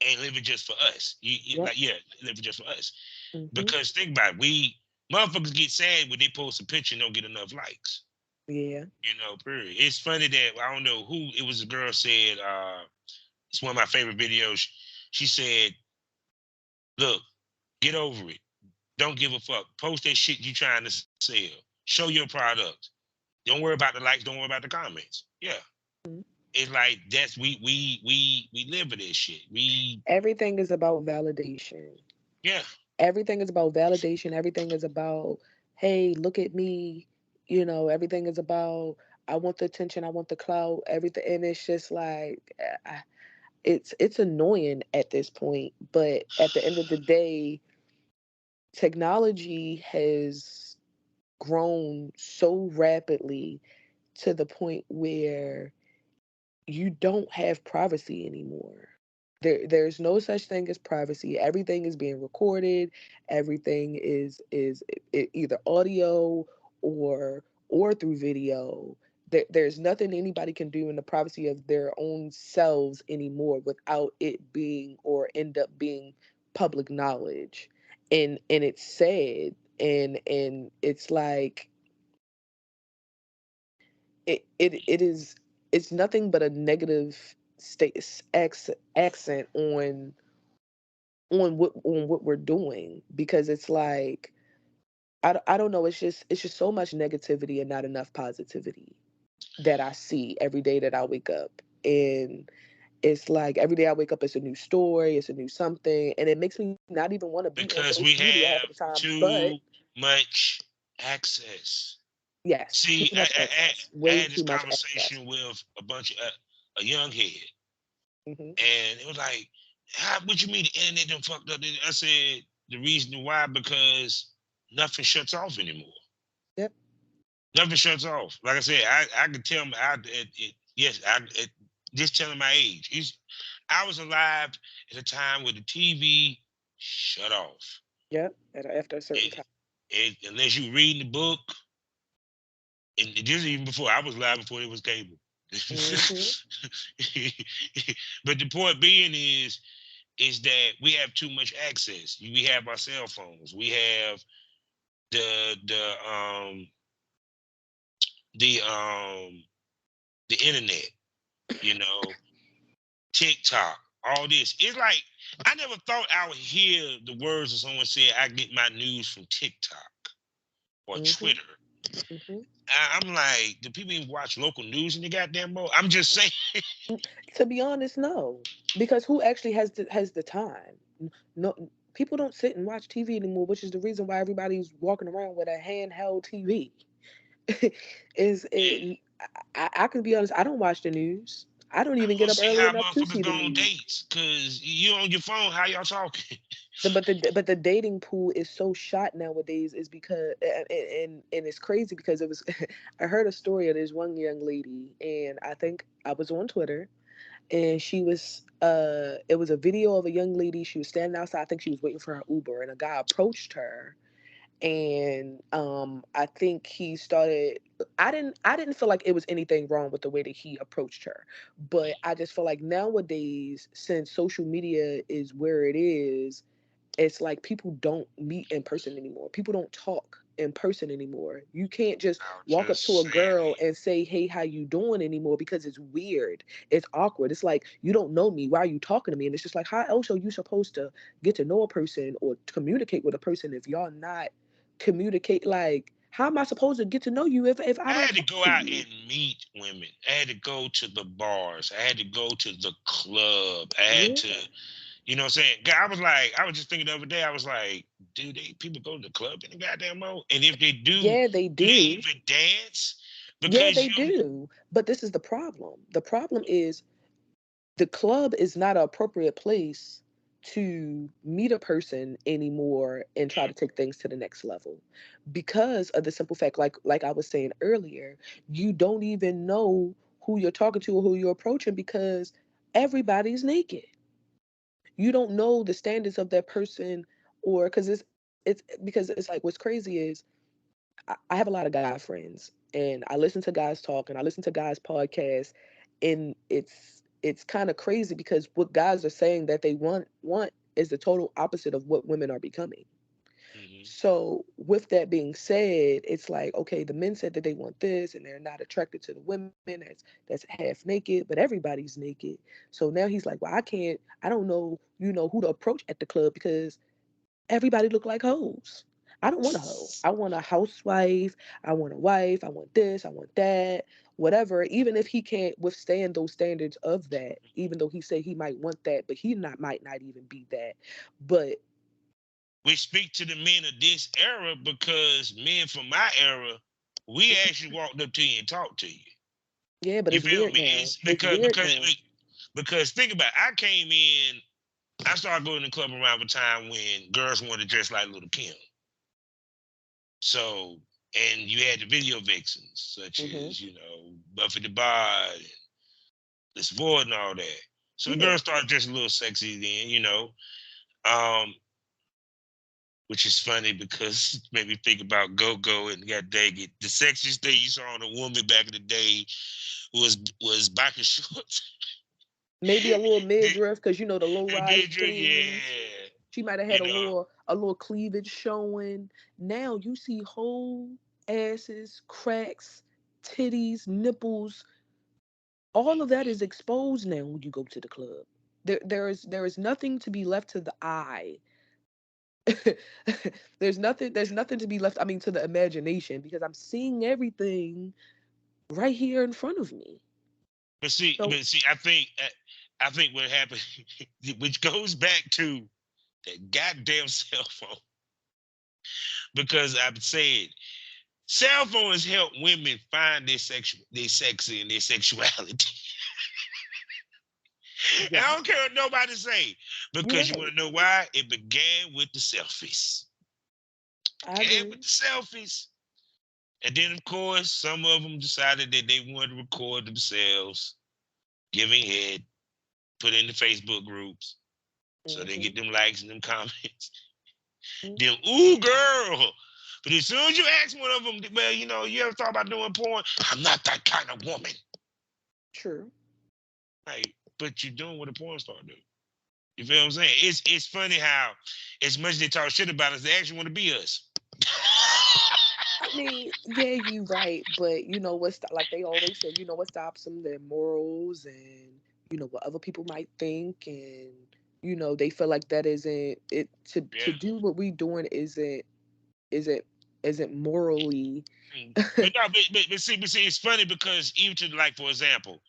[SPEAKER 2] and living just for us.
[SPEAKER 3] Yep.
[SPEAKER 2] Living just for us.
[SPEAKER 3] Mhm.
[SPEAKER 2] Because think about it, we motherfuckers get sad when they post a picture and don't get enough likes.
[SPEAKER 3] Yeah.
[SPEAKER 2] Period. It's funny that I don't know who it was. A girl said, it's one of my favorite videos. She said, "Look, get over it. Don't give a fuck. Post that shit you trying to sell. Show your product. Don't worry about the likes. Don't worry about the comments. Yeah,
[SPEAKER 3] Mhm.
[SPEAKER 2] it's like that's we live for this shit. We
[SPEAKER 3] Everything is about validation.
[SPEAKER 2] yeah.
[SPEAKER 3] Everything is about validation. Everything is about, hey, look at me. Everything is about, I want the attention, I want the clout, everything. And it's just like, it's annoying at this point. But at the end of the day, technology has grown so rapidly to the point where you don't have privacy anymore. There's no such thing as privacy. Everything is being recorded. Everything is either audio or through video. There's nothing anybody can do in the privacy of their own selves anymore without it being or end up being public knowledge. And it's sad, and it's like it is, it's nothing but a negative accent on what we're doing, because it's like, I don't know, it's just so much negativity and not enough positivity that I see every day that I wake up. And it's like every day I wake up, it's a new story, it's a new something, and it makes me not even want to be on
[SPEAKER 2] Because
[SPEAKER 3] social
[SPEAKER 2] we
[SPEAKER 3] media half of the
[SPEAKER 2] have
[SPEAKER 3] time. But
[SPEAKER 2] too much access.
[SPEAKER 3] yes, too
[SPEAKER 2] See,
[SPEAKER 3] much access,
[SPEAKER 2] I
[SPEAKER 3] way
[SPEAKER 2] had this
[SPEAKER 3] too much access.
[SPEAKER 2] conversation with a bunch of a young head,
[SPEAKER 3] Hmm.
[SPEAKER 2] and it was like, "How? What you mean the internet done fucked up?" I said the reason why because nothing shuts off anymore.
[SPEAKER 3] Yep.
[SPEAKER 2] Nothing shuts off. Like I said, I can tell me yes, just telling my age. I was alive at a time where the TV shut off.
[SPEAKER 3] Yep. After a certain
[SPEAKER 2] It,
[SPEAKER 3] time.
[SPEAKER 2] unless you reading the book, and this is even before I was live, before there was cable.
[SPEAKER 3] Hmm.
[SPEAKER 2] But the point being is that we have too much access. We have our cell phones. We have the the um the um the internet. You know, TikTok. All this. It's like I never thought I would hear the words of someone say I get my news from TikTok or
[SPEAKER 3] Hmm.
[SPEAKER 2] Twitter.
[SPEAKER 3] Hmm.
[SPEAKER 2] I'm like, do people even watch local news in the goddamn mode? I'm just saying.
[SPEAKER 3] To be honest, no, because who actually has the time? No, people don't sit and watch TV anymore, which is the reason why everybody's walking around with a handheld TV. is it? I can be honest. I don't watch the news. I don't
[SPEAKER 2] I
[SPEAKER 3] even
[SPEAKER 2] want
[SPEAKER 3] get
[SPEAKER 2] to
[SPEAKER 3] up
[SPEAKER 2] see
[SPEAKER 3] early
[SPEAKER 2] how
[SPEAKER 3] enough to
[SPEAKER 2] motherfuckers
[SPEAKER 3] see
[SPEAKER 2] go
[SPEAKER 3] the
[SPEAKER 2] on
[SPEAKER 3] news.
[SPEAKER 2] dates because you on your phone. How y'all talking?
[SPEAKER 3] But the dating pool is so shot nowadays, is because, and it's crazy because it was I heard a story of this one young lady, and I think I was on Twitter, and she was it was a video of a young lady. She was standing outside. I think she was waiting for her Uber, and a guy approached her, and I think he started. I didn't feel like it was anything wrong with the way that he approached her, but I just feel like nowadays, since social media is where it is, it's like people don't meet in person anymore. People don't talk in person anymore. You can't just
[SPEAKER 2] I was
[SPEAKER 3] walk up to
[SPEAKER 2] just
[SPEAKER 3] a
[SPEAKER 2] saying.
[SPEAKER 3] girl and say, "Hey, how you doing?" anymore, because it's weird. It's awkward. It's like, you don't know me. Why are you talking to me? And it's just like, how else are you supposed to get to know a person or communicate with a person if y'all not communicate? Like, how am I supposed to get to know you if I
[SPEAKER 2] I
[SPEAKER 3] don't
[SPEAKER 2] had to
[SPEAKER 3] talk
[SPEAKER 2] go
[SPEAKER 3] to
[SPEAKER 2] out
[SPEAKER 3] you?
[SPEAKER 2] and meet women. I had to go to the bars. I had to go to the club. I had to,
[SPEAKER 3] Yeah.
[SPEAKER 2] you know what I'm saying? 'Cause I was like, I was just thinking the other day, I was like, do they people go to the club in the goddamn mode? And if they
[SPEAKER 3] Yeah, they
[SPEAKER 2] do they
[SPEAKER 3] do.
[SPEAKER 2] even dance?
[SPEAKER 3] Yeah,
[SPEAKER 2] Because
[SPEAKER 3] they
[SPEAKER 2] you
[SPEAKER 3] do. But this is the problem. The problem is, the club is not an appropriate place to meet a person anymore and try to take things to the next level, because of the simple fact, like I was saying earlier, you don't even know who you're talking to or who you're approaching, because everybody's naked. You don't know the standards of that person, or it's because it's like, what's crazy is, I have a lot of guy friends, and I listen to guys talk, and I listen to guys podcasts, and it's kind of crazy because what guys are saying that they want is the total opposite of what women are becoming.
[SPEAKER 2] Mhm.
[SPEAKER 3] So with that being said, it's like, okay, the men said that they want this, and they're not attracted to the women that's half naked, but everybody's naked. So now he's like, well, I don't know, who to approach at the club, because everybody look like hoes. I don't want a hoe. I want a housewife. I want a wife. I want this. I want that. Whatever. Even if he can't withstand those standards of that, even though he said he might want that, but he might not even be that. But
[SPEAKER 2] We speak to the men of this era because men from my era, we actually walked up to you and talked to you.
[SPEAKER 3] yeah, but
[SPEAKER 2] You
[SPEAKER 3] it's
[SPEAKER 2] feel
[SPEAKER 3] weird
[SPEAKER 2] me?
[SPEAKER 3] now.
[SPEAKER 2] It's
[SPEAKER 3] It's weird now.
[SPEAKER 2] because think about it, I came in, I started going to the club around the time when girls wanted to dress like Little Kim. So, and you had the video vixens, such
[SPEAKER 3] Hmm.
[SPEAKER 2] as, Buffy the Bard, and Liz Ford and all that. So the
[SPEAKER 3] Yeah.
[SPEAKER 2] girls started dressing a little sexy then. Um, which is funny because it made me think about Go-Go and God dang it. The sexiest thing you saw on a woman back in the day was biker shorts.
[SPEAKER 3] Maybe a little
[SPEAKER 2] the,
[SPEAKER 3] midriff, because the low rise jeans.
[SPEAKER 2] yeah.
[SPEAKER 3] She might have
[SPEAKER 2] You
[SPEAKER 3] had
[SPEAKER 2] know,
[SPEAKER 3] a little cleavage showing. Now you see whole asses, cracks, titties, nipples. All of that is exposed now when you go to the club. There is nothing to be left to the eye. There's nothing to be left, I mean, to the imagination, because I'm seeing everything right here in front of me.
[SPEAKER 2] but see,
[SPEAKER 3] So
[SPEAKER 2] I think what happened, which goes back to that goddamn cell phone, because I've said cell phones help women find their sexy and their sexuality. And I
[SPEAKER 3] yeah,
[SPEAKER 2] don't care what nobody say,
[SPEAKER 3] you're
[SPEAKER 2] because you want
[SPEAKER 3] right.
[SPEAKER 2] to know why? It began with the selfies.
[SPEAKER 3] I
[SPEAKER 2] Began with
[SPEAKER 3] agree.
[SPEAKER 2] the selfies. And then, of course, some of them decided that they wanted to record themselves giving head, put in the Facebook groups, so they
[SPEAKER 3] Hmm.
[SPEAKER 2] get them likes and them comments.
[SPEAKER 3] Hmm.
[SPEAKER 2] Them, ooh, girl. But as soon as you ask one of them, well, you ever thought about doing porn? I'm not that kind of woman.
[SPEAKER 3] True.
[SPEAKER 2] Right. But you're doing what a porn star do. You feel what I'm saying? It's funny how, as much as they talk shit about us, they actually want to be us.
[SPEAKER 3] I mean, yeah, you right, but like they always say, what stops them? Their morals, and what other people might think, and they feel like that isn't it, to
[SPEAKER 2] Yeah.
[SPEAKER 3] do what we doing isn't isn't morally.
[SPEAKER 2] But no, but see, it's funny because even to, like, for example,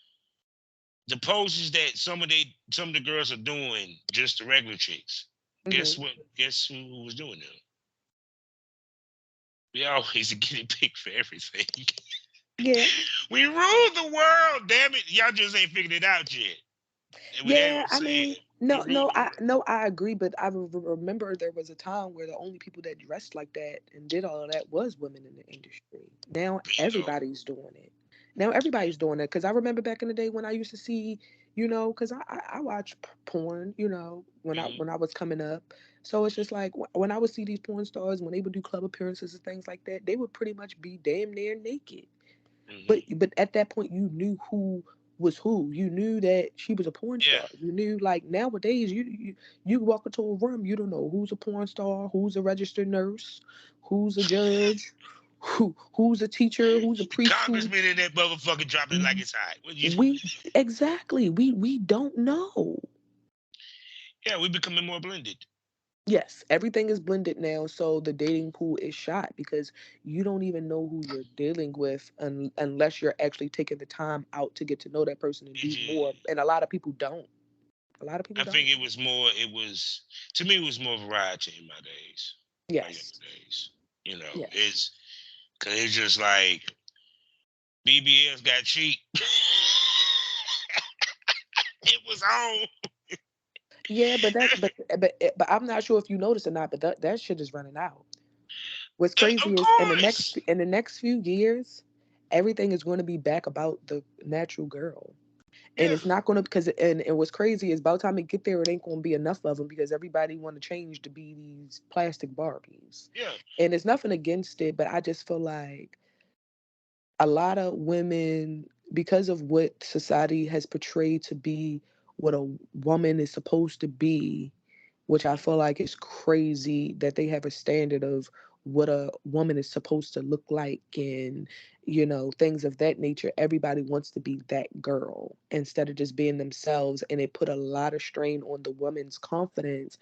[SPEAKER 2] the poses that some of the girls are doing, just the regular chicks. Guess
[SPEAKER 3] Hmm.
[SPEAKER 2] what? Guess who was doing them? We always a guinea pig for everything.
[SPEAKER 3] Yeah,
[SPEAKER 2] We rule the world, damn it! Y'all just ain't figured it out yet. And that's what
[SPEAKER 3] yeah.
[SPEAKER 2] I'm
[SPEAKER 3] I
[SPEAKER 2] saying.
[SPEAKER 3] mean,
[SPEAKER 2] We
[SPEAKER 3] no,
[SPEAKER 2] rule
[SPEAKER 3] no,
[SPEAKER 2] the world.
[SPEAKER 3] I agree, but I remember there was a time where the only people that dressed like that and did all of that was women in the industry. Now
[SPEAKER 2] Bingo.
[SPEAKER 3] everybody's doing it. Now everybody's doing it, because I remember back in the day when I used to see, because I watch porn, when I
[SPEAKER 2] Mm-hmm.
[SPEAKER 3] when I was coming up. So it's just like when I would see these porn stars when they would do club appearances and things like that, they would pretty much be damn near naked. But
[SPEAKER 2] Mm-hmm.
[SPEAKER 3] but at that point, you knew who was who. You knew that she was a porn
[SPEAKER 2] Yeah.
[SPEAKER 3] star. You knew, like, nowadays, you walk into a room, you don't know who's a porn star, who's a registered nurse, who's a judge, who's a teacher, who's a priest, who
[SPEAKER 2] Congressman in that motherfucker dropping it like it's hot. What you?
[SPEAKER 3] we exactly we don't know.
[SPEAKER 2] Yeah, we becoming more blended.
[SPEAKER 3] Yes, everything is blended now, so the dating pool is shot, because you don't even know who you're dealing with, unless you're actually taking the time out to get to know that person and
[SPEAKER 2] Did
[SPEAKER 3] do
[SPEAKER 2] you?
[SPEAKER 3] more. And a lot of people don't. A lot of people
[SPEAKER 2] I
[SPEAKER 3] don't.
[SPEAKER 2] think it was more. It was to me. It was more variety in my days, my
[SPEAKER 3] Yes.
[SPEAKER 2] younger days.
[SPEAKER 3] Yes.
[SPEAKER 2] It's because it's just like BBS got cheap. It was on.
[SPEAKER 3] Yeah, but I'm not sure if you noticed or not, but that shit is running out. What's
[SPEAKER 2] Of
[SPEAKER 3] crazy is
[SPEAKER 2] course.
[SPEAKER 3] in the next few years, everything is going to be back about the natural girl. And
[SPEAKER 2] Yeah.
[SPEAKER 3] it's not going to, because and what's crazy is by the time it get there, it ain't going to be enough of them, because everybody want to change to be these plastic Barbies.
[SPEAKER 2] Yeah.
[SPEAKER 3] And it's nothing against it, but I just feel like a lot of women, because of what society has portrayed to be what a woman is supposed to be, which I feel like is crazy, that they have a standard of what a woman is supposed to look like, and things of that nature. Everybody wants to be that girl instead of just being themselves, and it put a lot of strain on the woman's confidence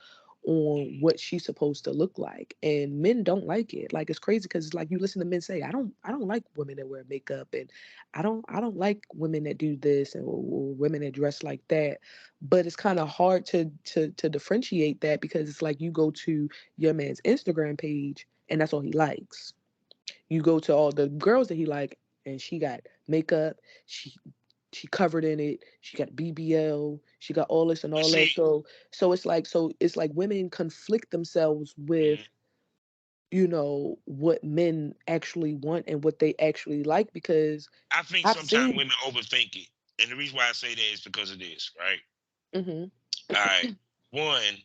[SPEAKER 3] on what she's supposed to look like, and men don't like it. Like, it's crazy because it's like you listen to men say, I don't like women that wear makeup, and I don't like women that do this, and or women that dress like that. But it's kind of hard to differentiate that, because it's like you go to your man's Instagram page and that's all he likes. You go to all the girls that he like, and she got makeup, she she covered in it, she got BBL, she got all this and
[SPEAKER 2] But
[SPEAKER 3] all that.
[SPEAKER 2] see,
[SPEAKER 3] So it's like women conflict themselves with,
[SPEAKER 2] mhm,
[SPEAKER 3] what men actually want and what they actually like, because
[SPEAKER 2] I think
[SPEAKER 3] I've
[SPEAKER 2] sometimes
[SPEAKER 3] seen.
[SPEAKER 2] women overthink it. And the reason why I say that is because of this, right?
[SPEAKER 3] Mhm.
[SPEAKER 2] All right. One,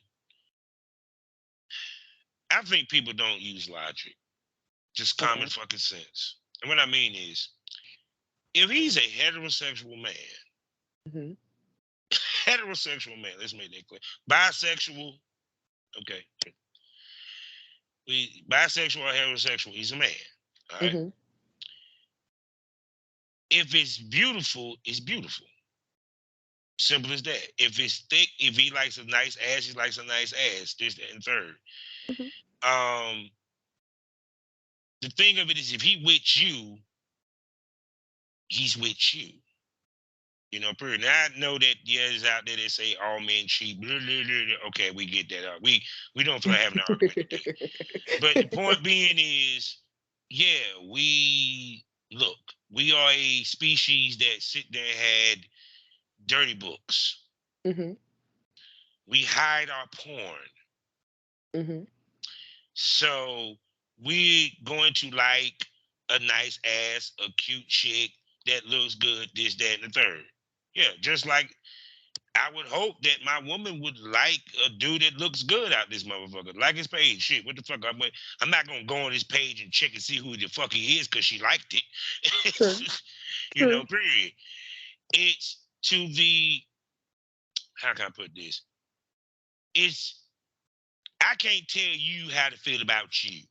[SPEAKER 2] I think people don't use logic, just common
[SPEAKER 3] Okay.
[SPEAKER 2] fucking sense. And what I mean is, if he's a heterosexual man,
[SPEAKER 3] Mhm.
[SPEAKER 2] heterosexual man, let's make that clear. Bisexual, okay. Bisexual or heterosexual, he's a man. All right.
[SPEAKER 3] Mhm.
[SPEAKER 2] If it's beautiful, it's beautiful. Simple as that. If it's thick, if he likes a nice ass, he likes a nice ass. This, that, and third.
[SPEAKER 3] Mhm.
[SPEAKER 2] Um, the thing of it is, if he with you, he's with you. You know, period. Now I know that there's out there that say all men cheat. Blah, blah, blah, blah. Okay, we get that. We don't feel like having an argument today. But the point being is, yeah, we look. We are a species that sit there and had dirty books.
[SPEAKER 3] Mhm.
[SPEAKER 2] We hide our porn.
[SPEAKER 3] Mhm.
[SPEAKER 2] So we going to like a nice ass, a cute chick that looks good, this, that, and the third. Yeah, just like I would hope that my woman would like a dude that looks good out this motherfucker. Like his page. Shit, what the fuck? I'm not gonna go on his page and check and see who the fuck he is because she liked
[SPEAKER 3] True.
[SPEAKER 2] it.
[SPEAKER 3] True.
[SPEAKER 2] Period. It's to the, how can I put this? It's, I can't tell you how to feel about you.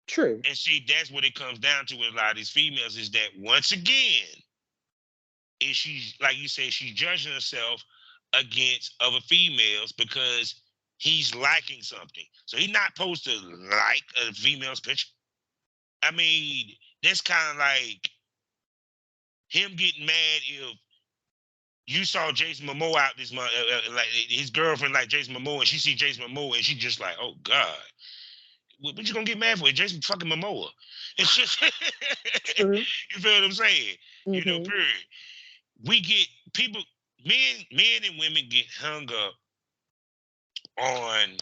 [SPEAKER 3] True.
[SPEAKER 2] And see, that's what it comes down to with a lot of these females is that once again, is she's like you said, she's judging herself against other females because he's liking something. So he's not supposed to like a female's picture. I mean, that's kind of like him getting mad if you saw Jason Momoa out this month, like his girlfriend like Jason Momoa, and she see Jason Momoa, and she just like, oh God, what you gonna get mad for? It's Jason fucking Momoa. It's just,
[SPEAKER 3] True.
[SPEAKER 2] you feel what I'm saying?
[SPEAKER 3] Mhm.
[SPEAKER 2] Period. We get people, men and women get hung up on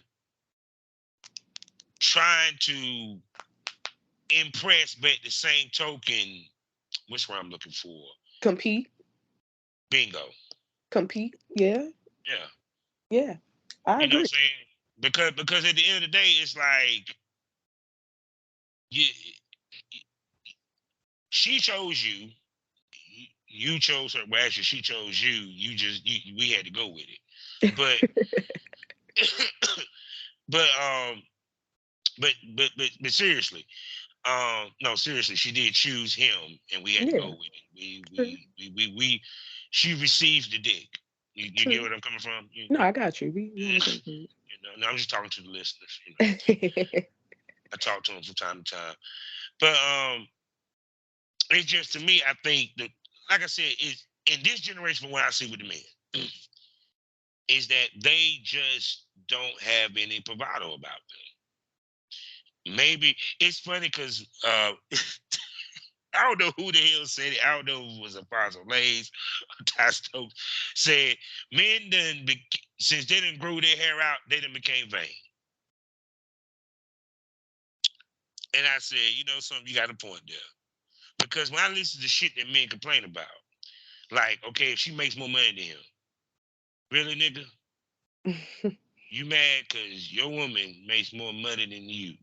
[SPEAKER 2] trying to impress, but at the same token, what's what I'm looking for?
[SPEAKER 3] Compete.
[SPEAKER 2] Bingo.
[SPEAKER 3] Compete. Yeah.
[SPEAKER 2] Yeah.
[SPEAKER 3] Yeah. I
[SPEAKER 2] You know what I'm
[SPEAKER 3] agree.
[SPEAKER 2] saying? Because at the end of the day, it's like you, she chose you. You chose her. Well, actually, she chose you. We had to go with it. But but but seriously, no, seriously, she did choose him, and we had to go
[SPEAKER 3] Yeah.
[SPEAKER 2] with it.
[SPEAKER 3] True.
[SPEAKER 2] She received the dick. You get
[SPEAKER 3] True.
[SPEAKER 2] what I'm coming from?
[SPEAKER 3] No, I got you. We on the same
[SPEAKER 2] No, I'm just talking to the listeners.
[SPEAKER 3] page.
[SPEAKER 2] I talk to them from time to time, but it's just to me, I think that, like I said, is in this generation, from what I see with the men, is that they just don't have any bravado about them. Maybe it's funny because I don't know who the hell said it. I don't know if it was Apostle Lays or Ty Stokes said men since they didn't grow their hair out, they done became vain. And I said, you know something, you got a point there. Because when I listen to shit that men complain about, like, okay, if she makes more money than him, really, nigga? You mad because your woman makes more money than you.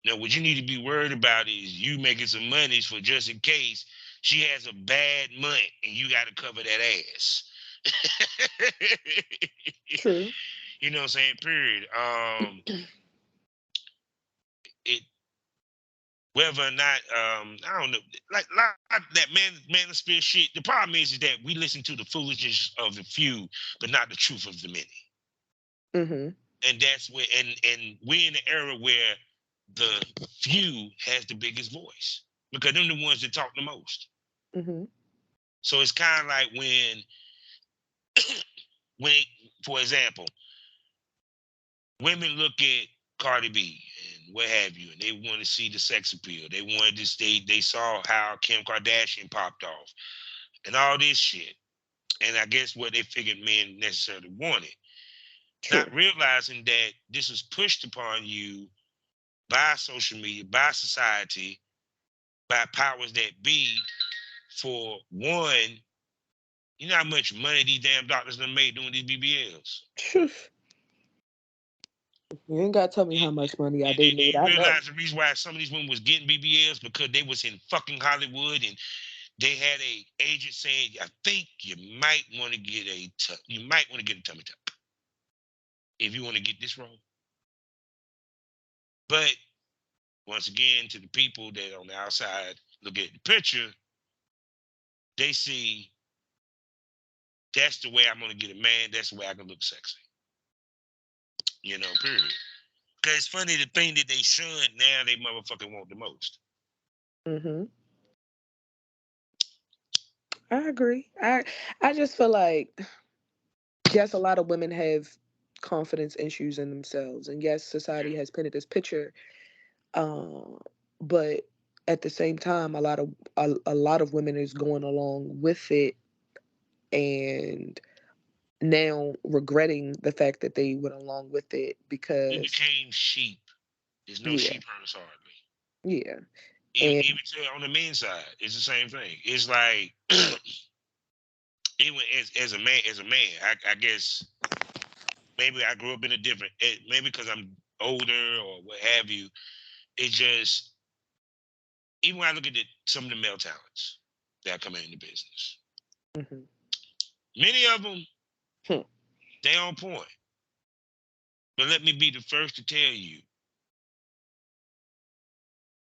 [SPEAKER 2] Now, what you need to be worried about is you making some money for just in case she has a bad month and you got to cover that ass.
[SPEAKER 3] True.
[SPEAKER 2] You know what I'm saying? Period. It whether or not I don't know, like that manosphere shit. The problem is that we listen to the foolishness of the few, but not the truth of the many.
[SPEAKER 3] Mhm.
[SPEAKER 2] And that's where, and we're in an era where the few has the biggest voice because they're the ones that talk the most.
[SPEAKER 3] Mm-hmm.
[SPEAKER 2] So it's kind of like when, for example, women look at Cardi B and what have you, and they want to see the sex appeal. They wanted to they saw how Kim Kardashian popped off and all this shit. And I guess what they figured men necessarily wanted.
[SPEAKER 3] True.
[SPEAKER 2] Not realizing that this was pushed upon you by social media, by society, by powers that be. For one, you know how much money these damn doctors done made doing these BBLs.
[SPEAKER 3] Phew. You ain't gotta tell me how much money
[SPEAKER 2] Do
[SPEAKER 3] they made.
[SPEAKER 2] you
[SPEAKER 3] I know.
[SPEAKER 2] realize the reason why some of these women was getting BBLs because they was in fucking Hollywood and they had a agent saying, "I think you might want to get a tummy tuck if you want to get this role." But once again, to the people that on the outside look at the picture, they see that's the way I'm gonna get a man. That's the way I can look sexy. Period. Because it's funny, the thing that they shun now, they motherfucking want the most.
[SPEAKER 3] Mm-hmm. I agree. I just feel like, yes, a lot of women have confidence issues in themselves, and yes, society has painted this picture. Um, but at the same time, a lot of women is going along with it and now regretting the fact that they went along with it
[SPEAKER 2] We
[SPEAKER 3] because
[SPEAKER 2] became sheep. There's no
[SPEAKER 3] yeah,
[SPEAKER 2] sheep herders hardly.
[SPEAKER 3] yeah,
[SPEAKER 2] Even
[SPEAKER 3] and
[SPEAKER 2] on the men's side, it's the same thing. It's like even as a man, I guess maybe I grew up in a different. Maybe because I'm older or what have you. It just even when I look at some of the male talents that come in the business,
[SPEAKER 3] mhm.
[SPEAKER 2] many of them
[SPEAKER 3] Hmm.
[SPEAKER 2] they on point. But let me be the first to tell you,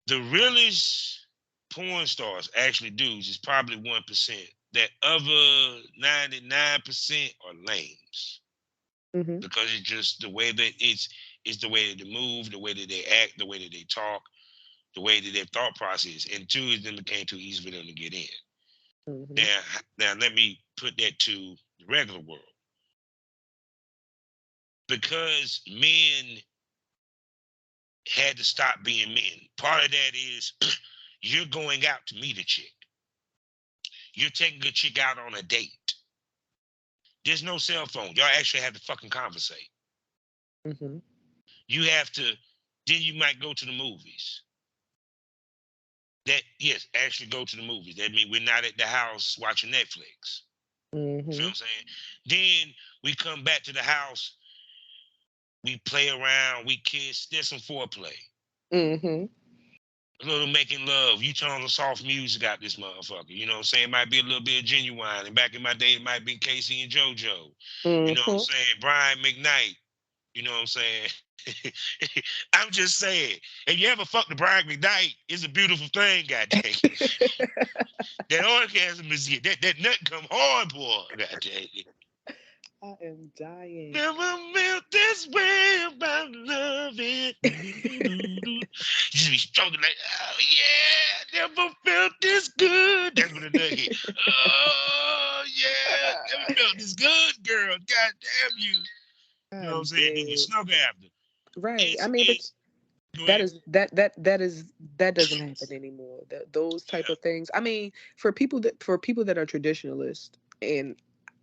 [SPEAKER 2] the realest porn stars actually dudes is probably 1%. That other 99% are lames
[SPEAKER 3] Mhm.
[SPEAKER 2] because it's just the way that it's the way that they move, the way that they act, the way that they talk, the way that their thought process. And two is then became too easy for them to get in.
[SPEAKER 3] Mhm.
[SPEAKER 2] Now let me put that to the regular world. Because men had to stop being men. Part of that is you're going out to meet a chick. You're taking a chick out on a date. There's no cell phone. Y'all actually have to fucking conversate.
[SPEAKER 3] Mhm.
[SPEAKER 2] You have to, then you might go to the movies. Yes, actually go to the movies. That means we're not at the house watching Netflix. You feel what
[SPEAKER 3] Mhm.
[SPEAKER 2] I'm saying? Then we come back to the house, we play around, we kiss, there's some foreplay.
[SPEAKER 3] Mhm.
[SPEAKER 2] A little making love. You turn on the soft music out this motherfucker. You know what I'm saying? It might be a little bit of Genuine. And back in my day, it might be Casey and JoJo. You know what I'm
[SPEAKER 3] Mhm.
[SPEAKER 2] saying? Brian McKnight. You know what I'm saying? I'm just saying. If you ever fucked the Brian McKnight, it's a beautiful thing, goddamn. That orgasm is that nut come hard, boy. Goddamn.
[SPEAKER 3] I am dying.
[SPEAKER 2] Never felt this way about loving. You just be stroking like, oh yeah, never felt this good. That's when the nut hit. Oh yeah, never felt this good, girl. God damn you. You know what I'm
[SPEAKER 3] I'm
[SPEAKER 2] saying? Then you
[SPEAKER 3] dead.
[SPEAKER 2] snuggle after.
[SPEAKER 3] Right. I mean, but
[SPEAKER 2] It's go ahead.
[SPEAKER 3] that doesn't happen anymore. Those type
[SPEAKER 2] Yeah,
[SPEAKER 3] of things. I mean, for people that are traditionalists, and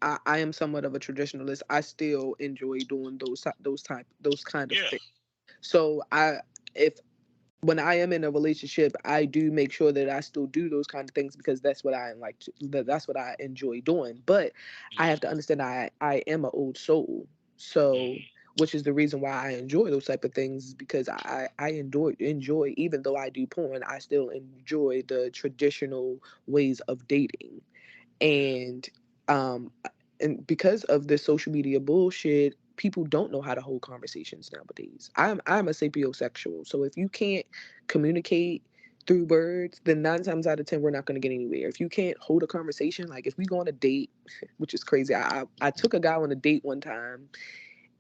[SPEAKER 3] I am somewhat of a traditionalist. I still enjoy doing those kind of
[SPEAKER 2] yeah,
[SPEAKER 3] things. So if when I am in a relationship, I do make sure that I still do those kind of things because that's what I like that's what I enjoy doing. But I have to
[SPEAKER 2] mm,
[SPEAKER 3] understand I am an old soul. So
[SPEAKER 2] mm,
[SPEAKER 3] which is the reason why I enjoy those type of things because I enjoy even though I do porn, I still enjoy the traditional ways of dating.
[SPEAKER 2] yeah,
[SPEAKER 3] And um and because of the social media bullshit, people don't know how to hold conversations nowadays. I'm a sapiosexual, so if you can't communicate through words, then 9 times out of 10 we're not going to get anywhere. If you can't hold a conversation, like if we go on a date, which is crazy, I took a guy on a date one time,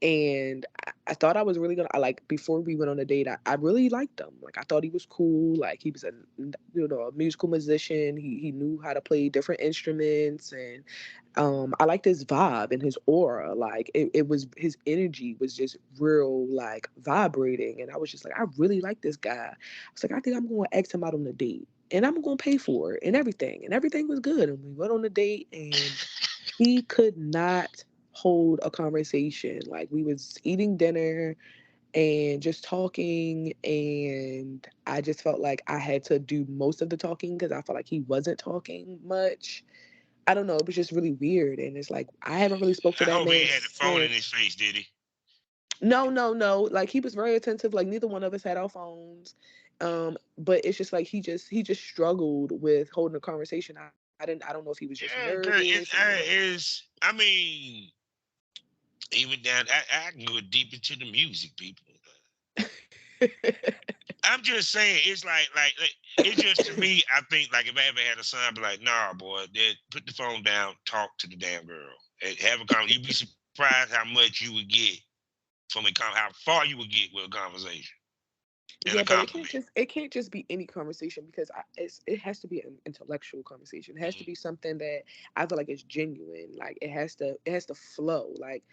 [SPEAKER 3] And I thought I was really gonna. Like before we went on a date, I really liked him. Like I thought he was cool. Like he was a musical musician. He knew how to play different instruments, and I liked his vibe and his aura. Like it was his energy was just real like vibrating, and I was just like, I really like this guy. I was like, I think I'm going to ask him out on a date, and I'm going to pay for it and everything, was good. And we went on a date, and he could not hold a conversation. Like we was eating dinner and just talking, and I just felt like I had to do most of the talking because I felt like he wasn't talking much. I don't know, it was just really weird, and it's like I haven't really spoke to
[SPEAKER 2] I
[SPEAKER 3] that
[SPEAKER 2] hope he
[SPEAKER 3] man
[SPEAKER 2] ain't had the phone in
[SPEAKER 3] since.
[SPEAKER 2] his face, did he?
[SPEAKER 3] No. Like he was very attentive. Like neither one of us had our phones. But it's just like he just struggled with holding a conversation. I don't know if he was just
[SPEAKER 2] Yeah, girl,
[SPEAKER 3] nervous or what.
[SPEAKER 2] it's, I mean, even down, I can go deep into the music, people. I'm just saying, it's like it's just to me. I think like if I ever had a son, I'd be like, nah, boy, put the phone down, talk to the damn girl, and have a conversation. You'd be surprised how much you would get from how far you would get with a conversation and a
[SPEAKER 3] Yeah, but
[SPEAKER 2] compliment.
[SPEAKER 3] it can't just be any conversation because it has to be an intellectual conversation. It has to
[SPEAKER 2] Mhm.
[SPEAKER 3] be something that I feel like is genuine. Like it has to flow. Like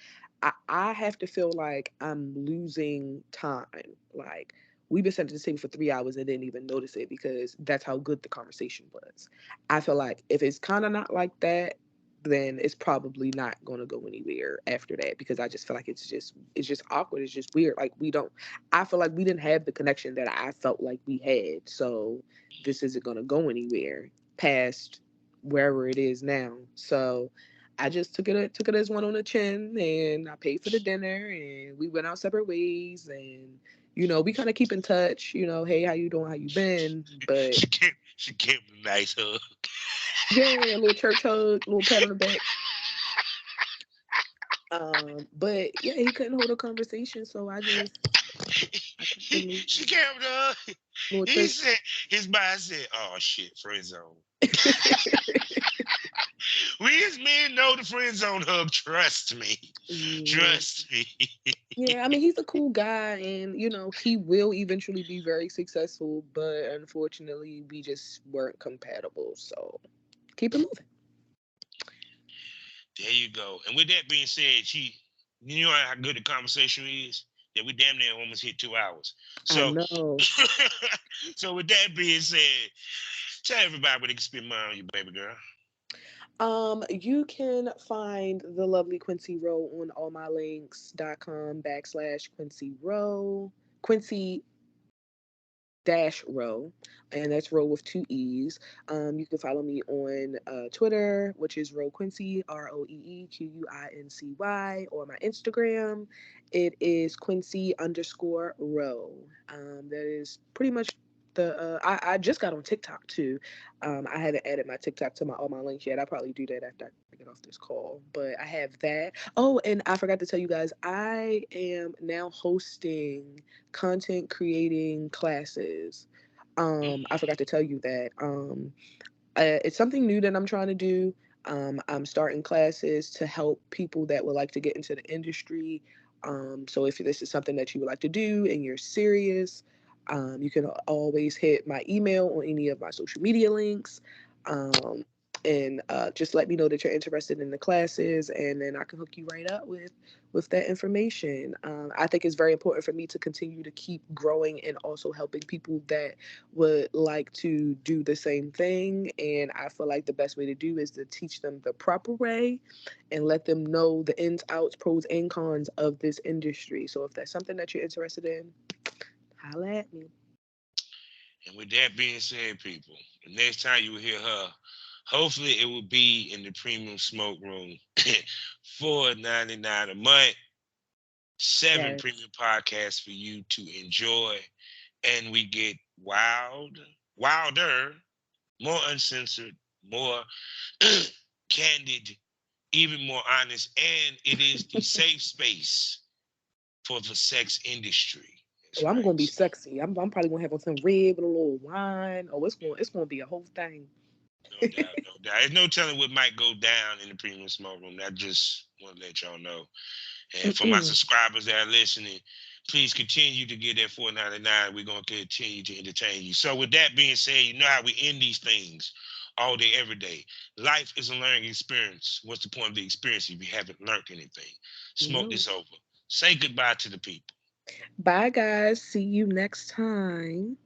[SPEAKER 3] I have to feel like I'm losing time. Like we've been sitting at the table for 3 hours and didn't even notice it because that's how good the conversation was. I feel like if it's kind of not like that, then it's probably not going to go anywhere after that because I just feel like it's just awkward. It's just weird. Like we don't. I feel like we didn't have the connection that I felt like we had. So this isn't going to go anywhere past wherever it is now. So I just took it as one on the chin, and I paid for the dinner, and we went our separate ways, and we kind of keep in touch. Hey, how you doing? How you been? But
[SPEAKER 2] She gave him a nice hug.
[SPEAKER 3] yeah, a little church hug, little pat on the back. But yeah, he couldn't hold a conversation, so I took the little,
[SPEAKER 2] She gave him the hug.
[SPEAKER 3] little
[SPEAKER 2] He
[SPEAKER 3] church.
[SPEAKER 2] said, his mind said, "Oh shit, friend zone." We as men know the friend zone hug. Trust me,
[SPEAKER 3] Yeah.
[SPEAKER 2] trust me.
[SPEAKER 3] Yeah, I mean he's a cool guy, and he will eventually be very successful, but unfortunately we just weren't compatible. So keep it moving.
[SPEAKER 2] There you go. And with that being said, you know how good the conversation is. That we damn near almost hit 2 hours.
[SPEAKER 3] I
[SPEAKER 2] So,
[SPEAKER 3] know.
[SPEAKER 2] so with that being said, tell everybody where they can spend money on you, baby girl.
[SPEAKER 3] You can find the lovely Quincy Rowe on allmylinks.com/Quincy Rowe. Quincy dash row, and that's row with two e's. You can follow me on Twitter, which is row Quincy, ROEEQUINCY, or my Instagram. It is Quincy_row. That is pretty much I just got on TikTok too. I haven't added my TikTok to my all my links yet. I'll probably do that after I get off this call, but I have that. Oh, and I forgot to tell you guys, I am now hosting content creating classes. I forgot to tell you that. It's something new that I'm trying to do. I'm starting classes to help people that would like to get into the industry. So if this is something that you would like to do and you're serious, you can always hit my email on any of my social media links. Um, and just let me know that you're interested in the classes, and then I can hook you right up with that information. I think it's very important for me to continue to keep growing and also helping people that would like to do the same thing. And I feel like the best way to do is to teach them the proper way and let them know the ins, outs, pros, and cons of this industry. So if that's something that you're interested in, holla at me.
[SPEAKER 2] And with that being said, people, the next time you will hear her, hopefully it will be in the premium smoke room. $4.99 a month, 7
[SPEAKER 3] Yes.
[SPEAKER 2] premium podcasts for you to enjoy. And we get wilder, more uncensored, more candid, even more honest. And it is the safe space for the sex industry. That's
[SPEAKER 3] Oh, I'm
[SPEAKER 2] right.
[SPEAKER 3] gonna be sexy. I'm probably gonna have on some red with a little wine. Oh, it's gonna be a whole thing.
[SPEAKER 2] No doubt, no doubt. There's no telling what might go down in the premium smoke room. I just want to let y'all know. And for my subscribers that are listening, please continue to get that $4.99. We're going to continue to entertain you. So with that being said, you know how we end these things all day, every day. Life is a learning experience. What's the point of the experience if you haven't learned anything? Smoke this over. Say goodbye to the people.
[SPEAKER 3] Bye, guys. See you next time.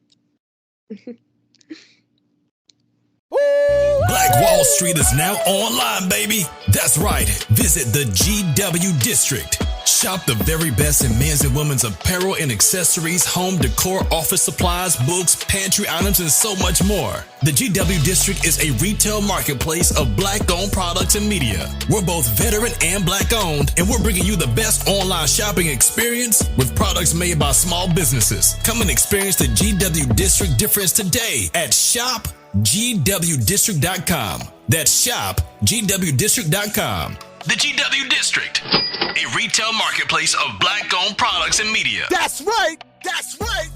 [SPEAKER 4] Black Wall Street is now online, baby. That's right. Visit the GW District. Shop the very best in men's and women's apparel and accessories, home decor, office supplies, books, pantry items, and so much more. The GW District is a retail marketplace of Black-owned products and media. We're both veteran and Black-owned, and we're bringing you the best online shopping experience with products made by small businesses. Come and experience the GW District difference today at shopgwdistrict.com. That's shopgwdistrict.com. The GW District, a retail marketplace of Black-owned products and media.
[SPEAKER 5] That's right. That's right.